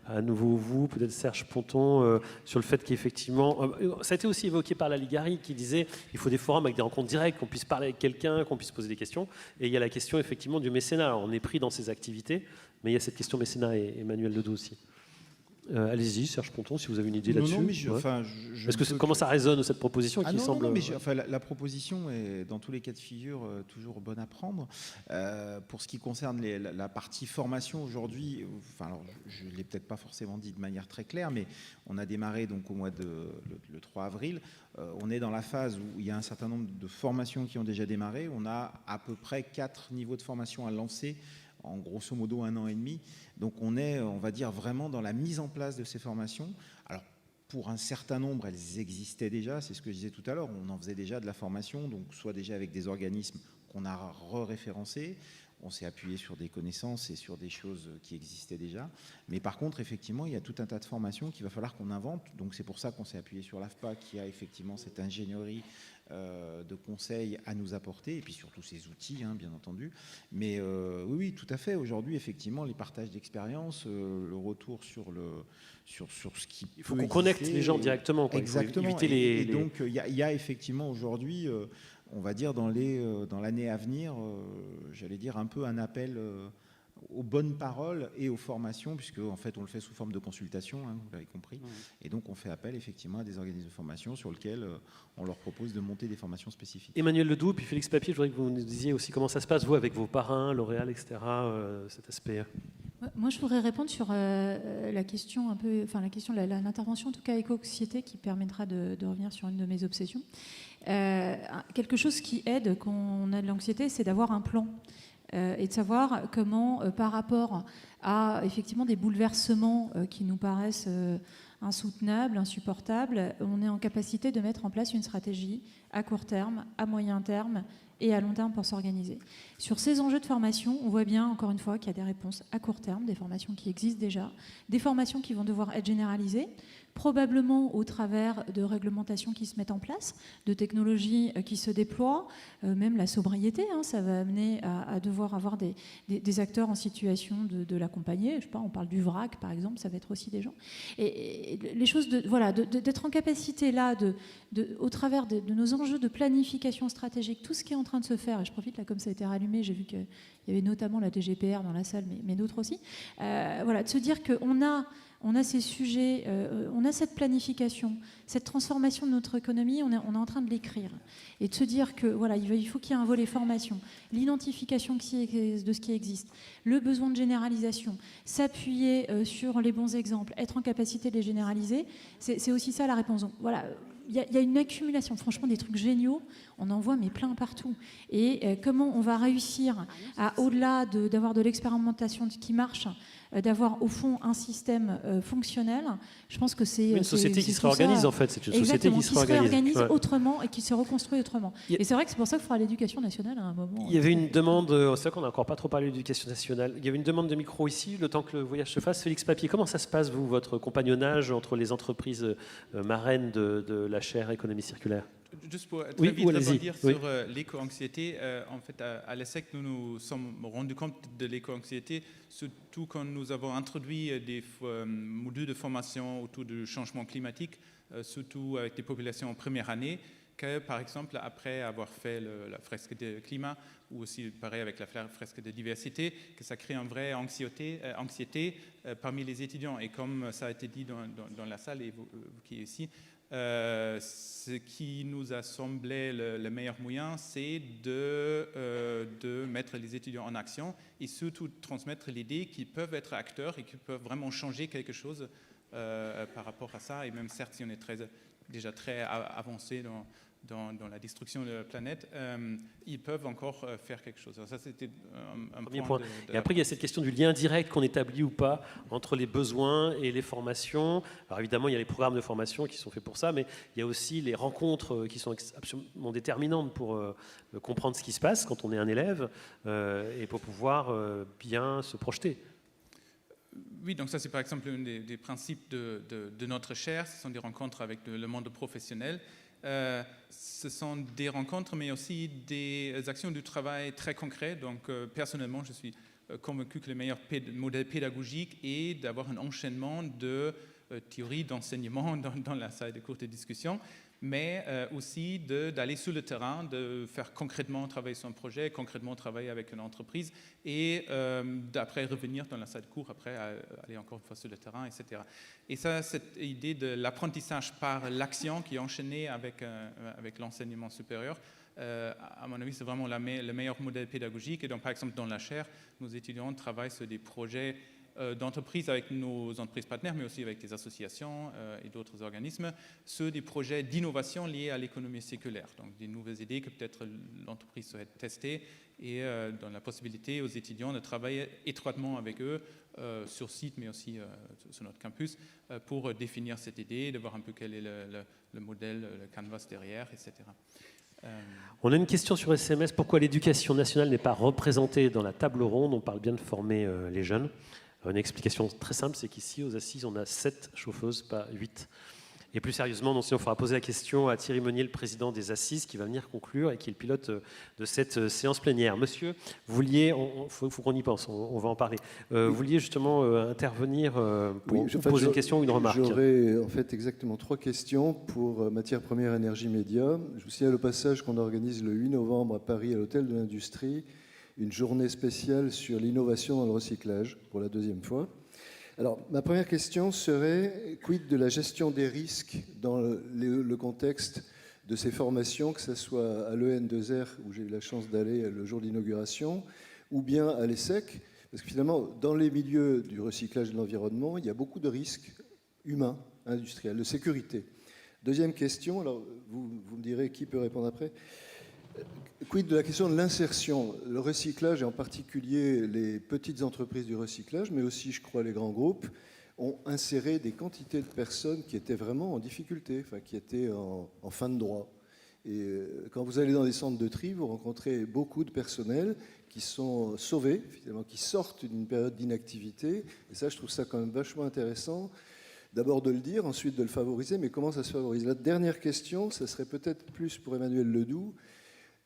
à nouveau vous, peut-être Serge Ponton, sur le fait qu'effectivement, ça a été aussi évoqué par la Ligari qui disait il faut des forums avec des rencontres directes, qu'on puisse parler avec quelqu'un, qu'on puisse poser des questions. Et il y a la question effectivement du mécénat. Alors, on est pris dans ces activités, mais il y a cette question mécénat et Emmanuel Ledoux aussi. Allez-y, Serge Ponton, si vous avez une idée là-dessus. Comment ça résonne cette proposition qui semble... La proposition est dans tous les cas de figure toujours bonne à prendre. Pour ce qui concerne la partie formation aujourd'hui, je ne l'ai peut-être pas forcément dit de manière très claire, mais on a démarré donc au mois le 3 avril. On est dans la phase où il y a un certain nombre de formations qui ont déjà démarré. On a à peu près 4 niveaux de formation à lancer, en grosso modo 1 an et demi. Donc on est, on va dire, vraiment dans la mise en place de ces formations. Alors pour un certain nombre, elles existaient déjà, c'est ce que je disais tout à l'heure, on en faisait déjà de la formation, donc soit déjà avec des organismes qu'on a re-référencés, on s'est appuyé sur des connaissances et sur des choses qui existaient déjà. Mais par contre, effectivement, il y a tout un tas de formations qu'il va falloir qu'on invente. Donc c'est pour ça qu'on s'est appuyé sur l'AFPA qui a effectivement cette ingénierie de conseils à nous apporter, et puis surtout ces outils, bien entendu. Mais oui, tout à fait. Aujourd'hui, effectivement, les partages d'expériences, le retour sur ce qui il faut qu'on connecte les gens directement. Exactement. Il faut éviter et donc, il y a effectivement aujourd'hui on va dire, dans l'année à venir, j'allais dire un peu un appel aux bonnes paroles et aux formations, puisque en fait on le fait sous forme de consultation, hein, vous l'avez compris, et donc on fait appel effectivement à des organismes de formation sur lesquels on leur propose de monter des formations spécifiques. Emmanuel Ledoux, puis Félix Papier, je voudrais que vous nous disiez aussi comment ça se passe, vous, avec vos parrains, L'Oréal, etc., cet aspect. Moi, je voudrais répondre sur la question un peu, enfin l'intervention en tout cas éco-anxiété qui permettra de revenir sur une de mes obsessions. Quelque chose qui aide quand on a de l'anxiété, c'est d'avoir un plan. Et de savoir comment, par rapport à effectivement des bouleversements qui nous paraissent insoutenables, insupportables, on est en capacité de mettre en place une stratégie à court terme, à moyen terme et à long terme pour s'organiser. Sur ces enjeux de formation, on voit bien, encore une fois, qu'il y a des réponses à court terme, des formations qui existent déjà, des formations qui vont devoir être généralisées, probablement au travers de réglementations qui se mettent en place, de technologies qui se déploient, même la sobriété, hein, ça va amener à devoir avoir des acteurs en situation de l'accompagner. Je sais pas, on parle du VRAC par exemple, ça va être aussi des gens. Et les choses, d'être en capacité là, au travers de nos enjeux de planification stratégique, tout ce qui est en train de se faire, et je profite là comme ça a été rallumé, j'ai vu qu'il y avait notamment la DGPR dans la salle, mais d'autres aussi, de se dire qu'on a ces sujets, on a cette planification, cette transformation de notre économie, on est en train de l'écrire. Et de se dire que voilà, il faut qu'il y ait un volet formation, l'identification de ce qui existe, le besoin de généralisation, s'appuyer sur les bons exemples, être en capacité de les généraliser, c'est aussi ça la réponse. Donc, voilà. Il y a une accumulation, franchement, des trucs géniaux, on en voit mais plein partout. Et comment on va réussir à, au-delà d'avoir de l'expérimentation qui marche, d'avoir au fond un système fonctionnel, je pense que c'est... Une société qui se réorganise en fait, c'est une société qui se réorganise autrement et qui se reconstruit autrement. Et c'est vrai que c'est pour ça qu'il faudra l'éducation nationale à un moment. Il y avait une demande, c'est vrai qu'on n'a encore pas trop parlé de l'éducation nationale, il y avait une demande de micro ici, le temps que le voyage se fasse. Félix Papier, comment ça se passe, vous, votre compagnonnage entre les entreprises marraines de la chaire économie circulaire? Juste pour très vite rebondir sur l'éco-anxiété, en fait, à l'ESSEC, nous nous sommes rendus compte de l'éco-anxiété, surtout quand nous avons introduit des modules de formation autour du changement climatique, surtout avec des populations en première année, que par exemple, après avoir fait la fresque de climat, ou aussi pareil avec la fresque de diversité, que ça crée une vraie anxiété parmi les étudiants. Et comme ça a été dit dans la salle, et vous qui êtes ici, ce qui nous a semblé le meilleur moyen, c'est de mettre les étudiants en action et surtout transmettre l'idée qu'ils peuvent être acteurs et qu'ils peuvent vraiment changer quelque chose par rapport à ça. Et même certes, si on est déjà très avancé dans la destruction de la planète, ils peuvent encore faire quelque chose. Alors ça, c'était un premier point. Et après, il y a cette question du lien direct qu'on établit ou pas entre les besoins et les formations. Alors évidemment, il y a les programmes de formation qui sont faits pour ça, mais il y a aussi les rencontres qui sont absolument déterminantes pour comprendre ce qui se passe quand on est un élève et pour pouvoir bien se projeter. Oui, donc ça c'est par exemple un des principes de notre chaire, ce sont des rencontres avec le monde professionnel. Ce sont des rencontres, mais aussi des actions du travail très concrets. Donc, personnellement, je suis convaincu que le meilleur modèle pédagogique est d'avoir un enchaînement de théories, d'enseignement dans la salle de cours de discussion, mais aussi d'aller sur le terrain, de faire concrètement travailler sur un projet, concrètement travailler avec une entreprise et d'après revenir dans la salle de cours, après aller encore une fois sur le terrain, etc. Et ça, cette idée de l'apprentissage par l'action qui est enchaînée avec l'enseignement supérieur, à mon avis, c'est vraiment le meilleur modèle pédagogique. Et donc, par exemple, dans la chaire, nos étudiants travaillent sur des projets d'entreprises avec nos entreprises partenaires, mais aussi avec des associations et d'autres organismes, sur des projets d'innovation liés à l'économie circulaire. Donc des nouvelles idées que peut-être l'entreprise souhaite tester et donne la possibilité aux étudiants de travailler étroitement avec eux sur site, mais aussi sur notre campus, pour définir cette idée, de voir un peu quel est le modèle, le canvas derrière, etc. On a une question sur SMS. Pourquoi l'éducation nationale n'est pas représentée dans la table ronde? On parle bien de former les jeunes. Une explication très simple, c'est qu'ici, aux assises, on a 7 chauffeuses, pas 8. Et plus sérieusement, non, sinon il faudra poser la question à Thierry Meunier, le président des Assises, qui va venir conclure et qui est le pilote de cette séance plénière. Monsieur, vous vouliez, faut qu'on y pense, on va en parler. Vous vouliez justement intervenir pour poser une question ou une remarque. J'aurais en fait exactement 3 questions pour Matières Premières Énergie Média. Je vous signale au passage qu'on organise le 8 novembre à Paris, à l'Hôtel de l'Industrie, une journée spéciale sur l'innovation dans le recyclage, pour la 2e fois. Alors, ma première question serait, quid de la gestion des risques dans le contexte de ces formations, que ce soit à l'EN2R, où j'ai eu la chance d'aller le jour de l'inauguration, ou bien à l'ESSEC, parce que finalement, dans les milieux du recyclage de l'environnement, il y a beaucoup de risques humains, industriels, de sécurité. Deuxième question, alors vous me direz qui peut répondre après. Quid de la question de l'insertion? Le recyclage, et en particulier les petites entreprises du recyclage, mais aussi, je crois, les grands groupes, ont inséré des quantités de personnes qui étaient vraiment en difficulté, enfin, qui étaient en fin de droit. Et quand vous allez dans des centres de tri, vous rencontrez beaucoup de personnel qui sont sauvés, finalement, qui sortent d'une période d'inactivité. Et ça, je trouve ça quand même vachement intéressant. D'abord de le dire, ensuite de le favoriser, mais comment ça se favorise? La dernière question, ça serait peut-être plus pour Emmanuel Ledoux.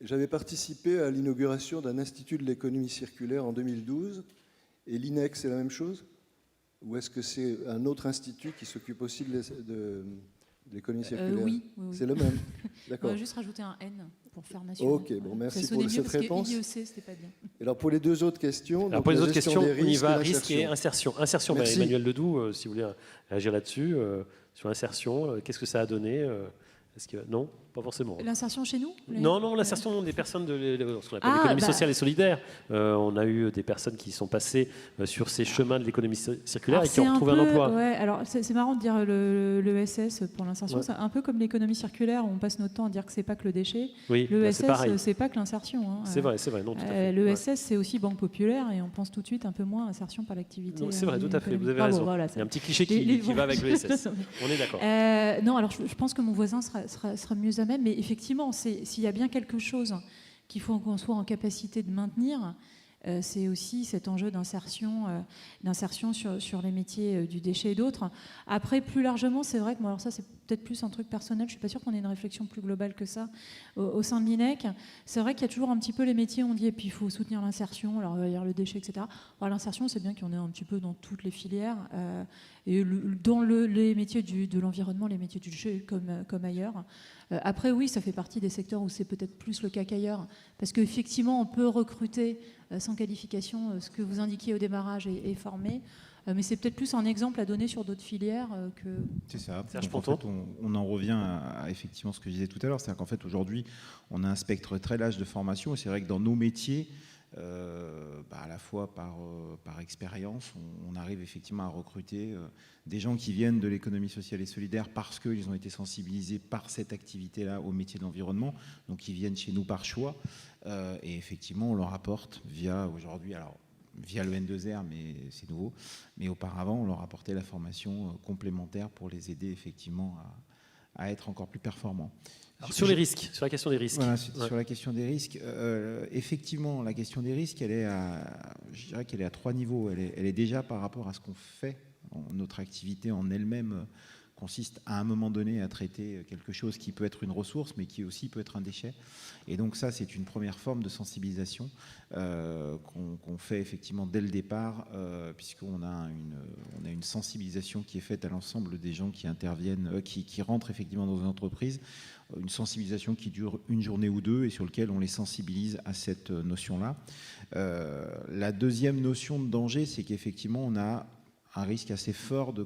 J'avais participé à l'inauguration d'un institut de l'économie circulaire en 2012. Et l'INEC, c'est la même chose? Ou est-ce que c'est un autre institut qui s'occupe aussi de l'économie circulaire? Oui. C'est le même. D'accord. On va juste rajouter un N pour faire national. Ok, bon, merci pour cette réponse. IEC, c'était pas bien. Et alors pour les 2 autres questions, alors pour les autres questions, on y va, risque et insertion. Insertion, Emmanuel Ledoux, si vous voulez réagir là-dessus, sur l'insertion, qu'est-ce que ça a donné? Non, pas forcément. L'insertion chez nous? Non, l'insertion des personnes de ce qu'on appelle l'économie sociale et solidaire. On a eu des personnes qui sont passées sur ces chemins de l'économie circulaire et qui ont retrouvé un emploi. Ouais, alors c'est marrant de dire le SS pour l'insertion. Ouais. C'est un peu comme l'économie circulaire, on passe notre temps à dire que c'est pas que le déchet. Oui, le SS, c'est pas que l'insertion. Hein. C'est vrai, non, tout à fait. Le SS, c'est aussi Banque Populaire et on pense tout de suite un peu moins à insertion par l'activité. C'est vrai, tout à fait, vous avez raison. Voilà, il y a un petit cliché qui va avec le SS. On est d'accord. Non, alors je pense que mon voisin sera mieux à même, mais effectivement, s'il y a bien quelque chose qu'il faut qu'on soit en capacité de maintenir, c'est aussi cet enjeu d'insertion sur les métiers du déchet et d'autres. Après, plus largement, c'est vrai que alors ça, c'est peut-être plus un truc personnel. Je ne suis pas sûre qu'on ait une réflexion plus globale que ça au sein de l'INEC. C'est vrai qu'il y a toujours un petit peu les métiers, on dit, et puis il faut soutenir l'insertion, alors il y a le déchet, etc. Alors, l'insertion, c'est bien qu'il y en ait un petit peu dans toutes les filières, et dans les métiers de l'environnement, les métiers du déchet comme ailleurs. Après, oui, ça fait partie des secteurs où c'est peut-être plus le cas qu'ailleurs, parce qu'effectivement, on peut recruter sans qualification, ce que vous indiquiez au démarrage, et former. Mais c'est peut-être plus un exemple à donner sur d'autres filières que... C'est ça. Donc, en fait, on en revient à effectivement ce que je disais tout à l'heure, c'est-à-dire qu'en fait, aujourd'hui, on a un spectre très large de formation, et c'est vrai que dans nos métiers, à la fois par expérience, on arrive effectivement à recruter des gens qui viennent de l'économie sociale et solidaire parce qu'ils ont été sensibilisés par cette activité-là au métier de l'environnement, donc ils viennent chez nous par choix, et effectivement on leur apporte via le N2R, mais c'est nouveau, mais auparavant on leur apportait la formation complémentaire pour les aider effectivement à être encore plus performants. Alors, sur les risques, sur la question des risques. Voilà, sur la question des risques, effectivement, la question des risques, je dirais qu'elle est à 3 niveaux. Elle est déjà par rapport à ce qu'on fait. Notre activité en elle-même consiste à un moment donné à traiter quelque chose qui peut être une ressource, mais qui aussi peut être un déchet. Et donc ça, c'est une première forme de sensibilisation qu'on fait effectivement dès le départ, puisqu'on a une sensibilisation qui est faite à l'ensemble des gens qui interviennent, qui rentrent effectivement dans une entreprise. Une sensibilisation qui dure une journée ou 2 et sur lequel on les sensibilise à cette notion-là. La deuxième notion de danger, c'est qu'effectivement, on a un risque assez fort de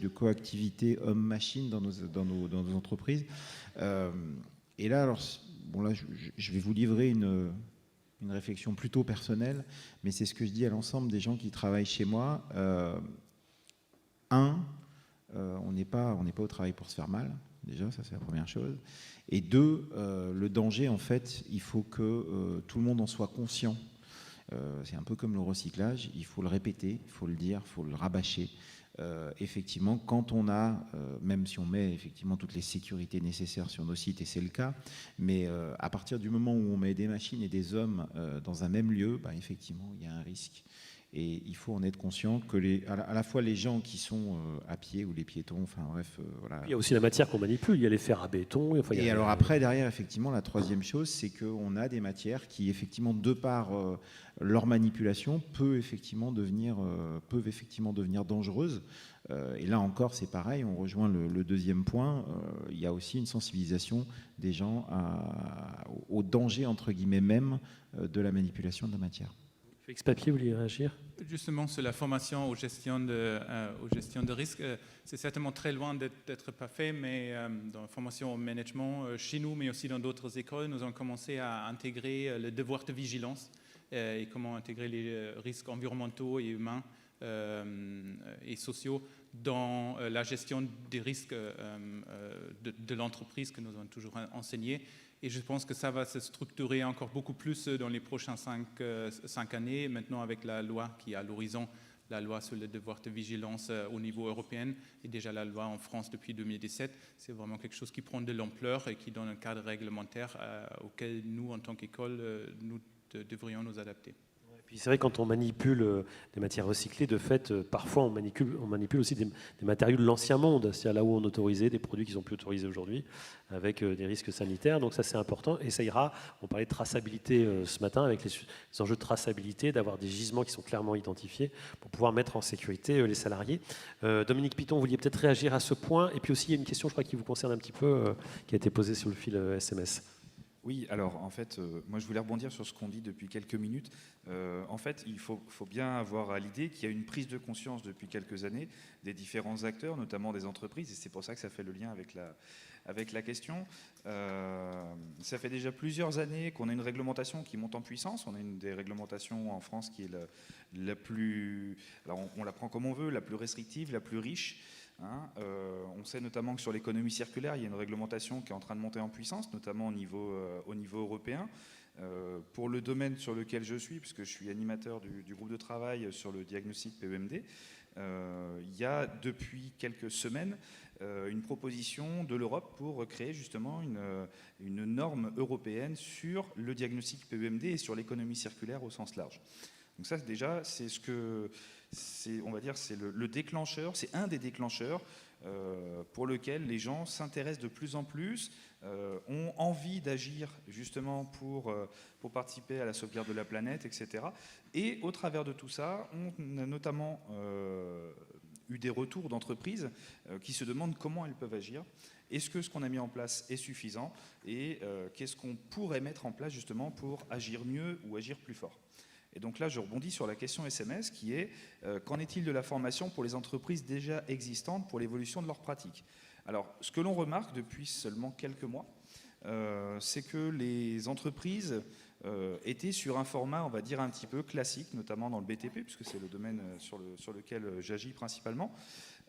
coactivité homme-machine dans nos entreprises. Et là, je vais vous livrer une réflexion plutôt personnelle, mais c'est ce que je dis à l'ensemble des gens qui travaillent chez moi. On n'est pas au travail pour se faire mal. Déjà, ça c'est la première chose. Et 2, le danger, en fait, il faut que tout le monde en soit conscient. C'est un peu comme le recyclage, il faut le répéter, il faut le dire, il faut le rabâcher. Effectivement, quand on a, même si on met effectivement toutes les sécurités nécessaires sur nos sites, et c'est le cas, mais à partir du moment où on met des machines et des hommes dans un même lieu, effectivement, il y a un risque. Et il faut en être conscient que à la fois les gens qui sont à pied ou les piétons, enfin bref, voilà. Il y a aussi la matière qu'on manipule, il y a les fers à béton. Enfin, et alors après, derrière, effectivement, la troisième chose, c'est qu'on a des matières qui, effectivement, de par leur manipulation, peuvent effectivement devenir dangereuses. Et là encore, c'est pareil, on rejoint le deuxième point. Il y a aussi une sensibilisation des gens au danger, entre guillemets, même de la manipulation de la matière. Félix Papier, vous vouliez réagir? Justement, sur la formation aux gestions de risques, c'est certainement très loin d'être parfait, mais dans la formation au management, chez nous, mais aussi dans d'autres écoles, nous avons commencé à intégrer le devoir de vigilance et comment intégrer les risques environnementaux et humains et sociaux dans la gestion des risques de l'entreprise que nous avons toujours enseigné. Et je pense que ça va se structurer encore beaucoup plus dans les prochaines 5 années, maintenant avec la loi qui est à l'horizon, la loi sur le devoir de vigilance au niveau européen et déjà la loi en France depuis 2017. C'est vraiment quelque chose qui prend de l'ampleur et qui donne un cadre réglementaire auquel nous, en tant qu'école, nous devrions nous adapter. Puis c'est vrai, quand on manipule des matières recyclées, de fait, parfois on manipule aussi des matériaux de l'ancien monde, c'est-à-dire là où on autorisait des produits qui ne sont plus autorisés aujourd'hui, avec des risques sanitaires. Donc ça, c'est important. Et ça ira, on parlait de traçabilité ce matin, avec les enjeux de traçabilité, d'avoir des gisements qui sont clairement identifiés pour pouvoir mettre en sécurité les salariés. Dominique Piton, vous vouliez peut-être réagir à ce point. Et puis aussi, il y a une question, je crois, qui vous concerne un petit peu, qui a été posée sur le fil SMS. Oui, alors en fait, moi je voulais rebondir sur ce qu'on dit depuis quelques minutes. En fait, il faut bien avoir à l'idée qu'il y a une prise de conscience depuis quelques années des différents acteurs, notamment des entreprises, et c'est pour ça que ça fait le lien avec la question. Ça fait déjà plusieurs années qu'on a une réglementation qui monte en puissance. On a une des réglementations en France qui est la plus, alors on la prend comme on veut, la plus restrictive, la plus riche. On sait notamment que sur l'économie circulaire, il y a une réglementation qui est en train de monter en puissance, notamment au niveau européen. Pour le domaine sur lequel je suis, puisque je suis animateur du groupe de travail sur le diagnostic PEMD, il y a depuis quelques semaines une proposition de l'Europe pour créer justement une norme européenne sur le diagnostic PEMD et sur l'économie circulaire au sens large. Donc ça, déjà, on va dire, c'est le déclencheur, c'est un des déclencheurs pour lequel les gens s'intéressent de plus en plus, ont envie d'agir justement pour participer à la sauvegarde de la planète, etc. Et au travers de tout ça, on a notamment eu des retours d'entreprises qui se demandent comment elles peuvent agir. Est-ce que ce qu'on a mis en place est suffisant et qu'est-ce qu'on pourrait mettre en place justement pour agir mieux ou agir plus fort? Et donc là, je rebondis sur la question SMS qui est qu'en est-il de la formation pour les entreprises déjà existantes pour l'évolution de leurs pratiques? Alors, ce que l'on remarque depuis seulement quelques mois, c'est que les entreprises étaient sur un format, on va dire, un petit peu classique, notamment dans le BTP, puisque c'est le domaine sur lequel j'agis principalement.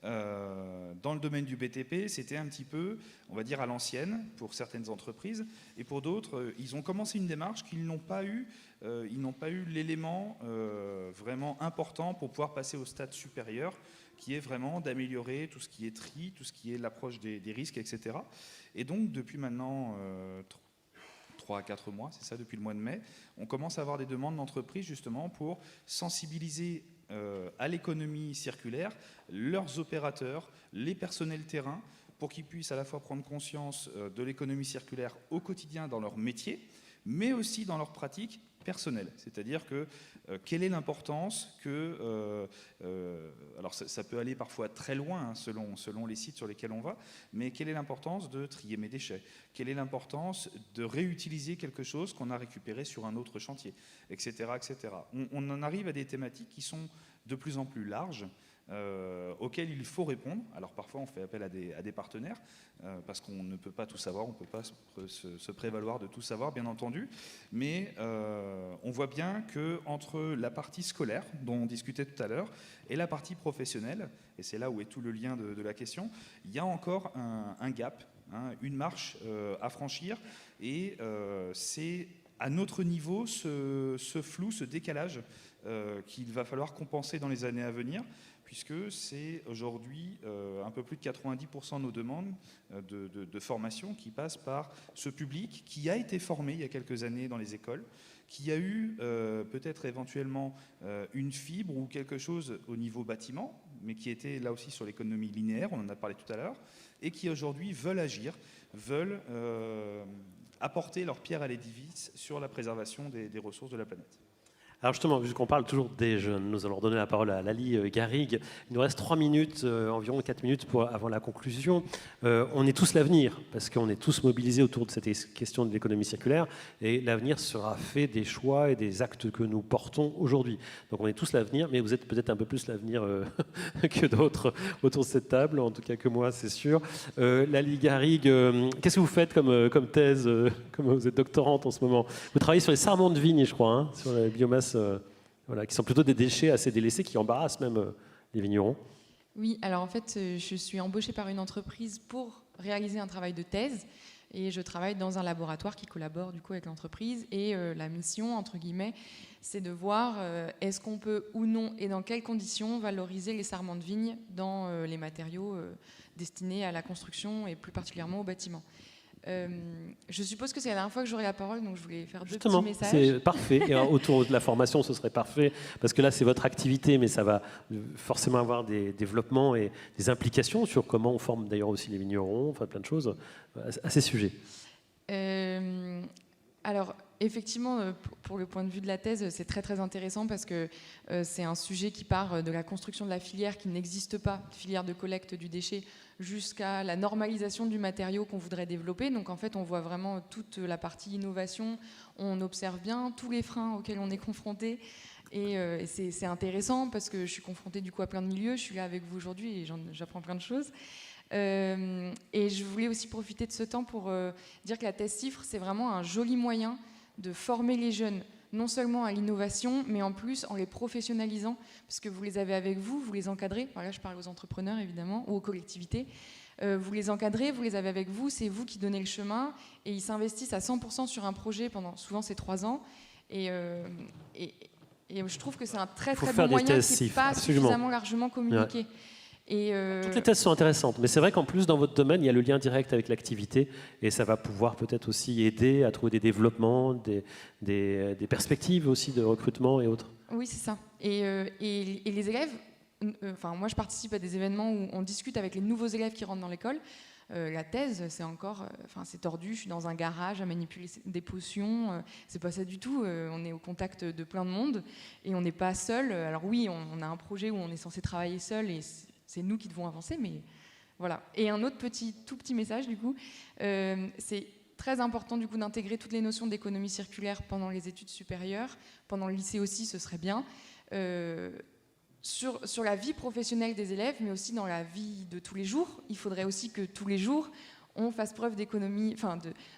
Dans le domaine du BTP, c'était un petit peu, on va dire, à l'ancienne pour certaines entreprises, et pour d'autres, ils ont commencé une démarche qu'ils n'ont pas eu. Ils n'ont pas eu l'élément vraiment important pour pouvoir passer au stade supérieur, qui est vraiment d'améliorer tout ce qui est tri, tout ce qui est l'approche des risques, etc. Et donc, depuis maintenant 3 à 4 mois, c'est ça, depuis le mois de mai, on commence à avoir des demandes d'entreprises justement pour sensibiliser à l'économie circulaire leurs opérateurs, les personnels terrain, pour qu'ils puissent à la fois prendre conscience de l'économie circulaire au quotidien dans leur métier, mais aussi dans leurs pratiques personnelles. C'est-à-dire que quelle est l'importance que... alors ça peut aller parfois très loin hein, selon les sites sur lesquels on va, mais quelle est l'importance de trier mes déchets? Quelle est l'importance de réutiliser quelque chose qu'on a récupéré sur un autre chantier, etc. etc. On en arrive à des thématiques qui sont de plus en plus larges, auxquels il faut répondre. Alors parfois on fait appel à des partenaires parce qu'on ne peut pas tout savoir, on ne peut pas se prévaloir de tout savoir bien entendu, mais on voit bien qu'entre la partie scolaire dont on discutait tout à l'heure et la partie professionnelle, et c'est là où est tout le lien de la question, il y a encore un gap, hein, une marche à franchir, et c'est à notre niveau ce flou, ce décalage qu'il va falloir compenser dans les années à venir, puisque c'est aujourd'hui un peu plus de 90% de nos demandes de formation qui passent par ce public qui a été formé il y a quelques années dans les écoles, qui a eu peut-être éventuellement une fibre ou quelque chose au niveau bâtiment, mais qui était là aussi sur l'économie linéaire, on en a parlé tout à l'heure, et qui aujourd'hui veulent agir, veulent apporter leur pierre à l'édifice sur la préservation des ressources de la planète. Alors justement, puisqu'on parle toujours des jeunes, nous allons donner la parole à Lali Garrigue. Il nous reste 3 minutes, environ 4 minutes avant la conclusion. On est tous l'avenir, parce qu'on est tous mobilisés autour de cette question de l'économie circulaire, et l'avenir sera fait des choix et des actes que nous portons aujourd'hui. Donc on est tous l'avenir, mais vous êtes peut-être un peu plus l'avenir que d'autres autour de cette table, en tout cas que moi, c'est sûr. Lali Garrigue, qu'est-ce que vous faites comme thèse, comme vous êtes doctorante en ce moment? Vous travaillez sur les sarments de vigne, je crois, hein, sur la biomasse. Voilà, qui sont plutôt des déchets assez délaissés qui embarrassent même les vignerons. Oui, alors en fait, je suis embauchée par une entreprise pour réaliser un travail de thèse et je travaille dans un laboratoire qui collabore du coup avec l'entreprise et la mission, entre guillemets, c'est de voir est-ce qu'on peut ou non et dans quelles conditions valoriser les sarments de vigne dans les matériaux destinés à la construction et plus particulièrement au bâtiment. Je suppose que c'est la dernière fois que j'aurai la parole, donc je voulais faire deux petits messages. C'est parfait. Et autour de la formation, ce serait parfait, parce que là, c'est votre activité, mais ça va forcément avoir des développements et des implications sur comment on forme d'ailleurs aussi les vignerons, enfin plein de choses à ces sujets. Alors, effectivement, pour le point de vue de la thèse, c'est très très intéressant parce que c'est un sujet qui part de la construction de la filière qui n'existe pas, filière de collecte du déchet, jusqu'à la normalisation du matériau qu'on voudrait développer. Donc en fait, on voit vraiment toute la partie innovation, on observe bien tous les freins auxquels on est confronté. Et c'est intéressant parce que je suis confrontée du coup à plein de milieux, je suis là avec vous aujourd'hui et j'apprends plein de choses. Et je voulais aussi profiter de ce temps pour dire que la thèse CIFRE, c'est vraiment un joli moyen de former les jeunes, non seulement à l'innovation, mais en plus en les professionnalisant, parce que vous les avez avec vous, vous les encadrez. Voilà, je parle aux entrepreneurs évidemment, ou aux collectivités. Vous les encadrez, vous les avez avec vous, c'est vous qui donnez le chemin, et ils s'investissent à 100% sur un projet pendant souvent ces 3 ans. Et je trouve que c'est un très très bon moyen qui n'est pas suffisamment largement communiqué. Ouais. Toutes les thèses sont intéressantes, mais c'est vrai qu'en plus, dans votre domaine, il y a le lien direct avec l'activité, et ça va pouvoir peut-être aussi aider à trouver des développements, des perspectives aussi de recrutement et autres. Oui, c'est ça. Et les élèves, moi je participe à des événements où on discute avec les nouveaux élèves qui rentrent dans l'école. La thèse, c'est encore, c'est tordu, je suis dans un garage à manipuler des potions, c'est pas ça du tout, on est au contact de plein de monde, et on n'est pas seul. Alors oui, on a un projet où on est censé travailler seul, et c'est nous qui devons avancer, mais voilà. Et un autre tout petit message, du coup, c'est très important du coup d'intégrer toutes les notions d'économie circulaire pendant les études supérieures, pendant le lycée aussi, ce serait bien, sur la vie professionnelle des élèves, mais aussi dans la vie de tous les jours. Il faudrait aussi que tous les jours, on fasse preuve d'économie,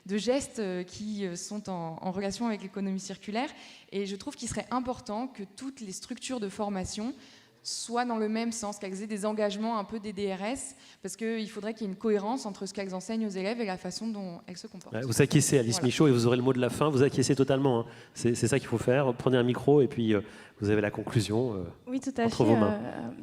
de gestes qui sont en relation avec l'économie circulaire. Et je trouve qu'il serait important que toutes les structures de formation soit dans le même sens, qu'elles aient des engagements un peu des DRS, parce qu'il faudrait qu'il y ait une cohérence entre ce qu'elles enseignent aux élèves et la façon dont elles se comportent. Vous acquiescez, Alice Michaud, et vous aurez le mot de la fin. Vous acquiescez totalement. Hein. C'est ça qu'il faut faire. Prenez un micro et puis vous avez la conclusion oui, tout à entre fait. vos mains.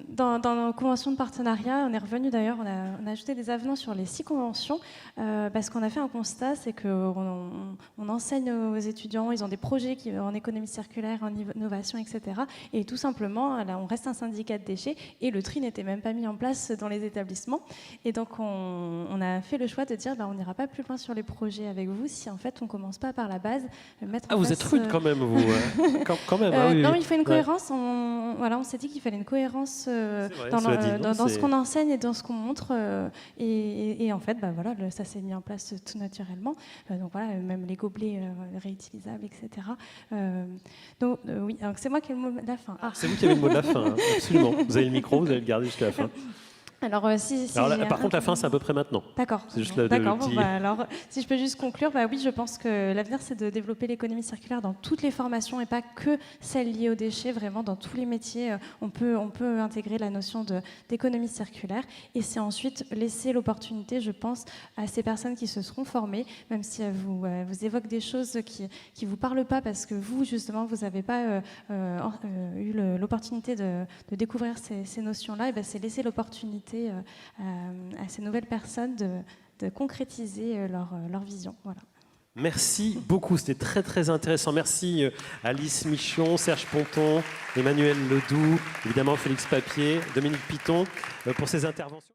Dans nos conventions de partenariat, on est revenu d'ailleurs, on a ajouté des avenants sur les 6 conventions, parce qu'on a fait un constat, c'est qu'on enseigne aux étudiants, ils ont des projets en économie circulaire, en innovation, etc. Et tout simplement, là, on reste un syndicat de déchets et le tri n'était même pas mis en place dans les établissements. Et donc, on a fait le choix de dire, on n'ira pas plus loin sur les projets avec vous si en fait on ne commence pas par la base. Vous êtes rude quand même, vous. Quand même. Oui, non, il faut une cohérence. On s'est dit qu'il fallait une cohérence dans ce qu'on enseigne et dans ce qu'on montre. Et en fait, ça s'est mis en place tout naturellement. Donc voilà, même les gobelets réutilisables, etc. Oui, donc c'est moi qui ai le mot de la fin. C'est vous qui avez le mot de la fin, hein, absolument. Vous avez le micro, vous allez le garder jusqu'à la fin. Alors, si Alors, j'ai par contre, la fin, c'est à peu près maintenant. D'accord. C'est juste D'accord. petit... Alors, si je peux juste conclure, oui, je pense que l'avenir, c'est de développer l'économie circulaire dans toutes les formations et pas que celles liées aux déchets. Vraiment, dans tous les métiers, on peut intégrer la notion d'économie circulaire. Et c'est ensuite laisser l'opportunité, je pense, à ces personnes qui se seront formées, même si elles vous évoquent des choses qui vous parlent pas parce que vous, justement, vous n'avez pas eu l'opportunité de découvrir ces notions-là. Et c'est laisser l'opportunité à ces nouvelles personnes de concrétiser leur vision. Voilà. Merci beaucoup, c'était très très intéressant. Merci Alice Michon, Serge Ponton, Emmanuel Ledoux, évidemment Félix Papier, Dominique Piton pour ces interventions.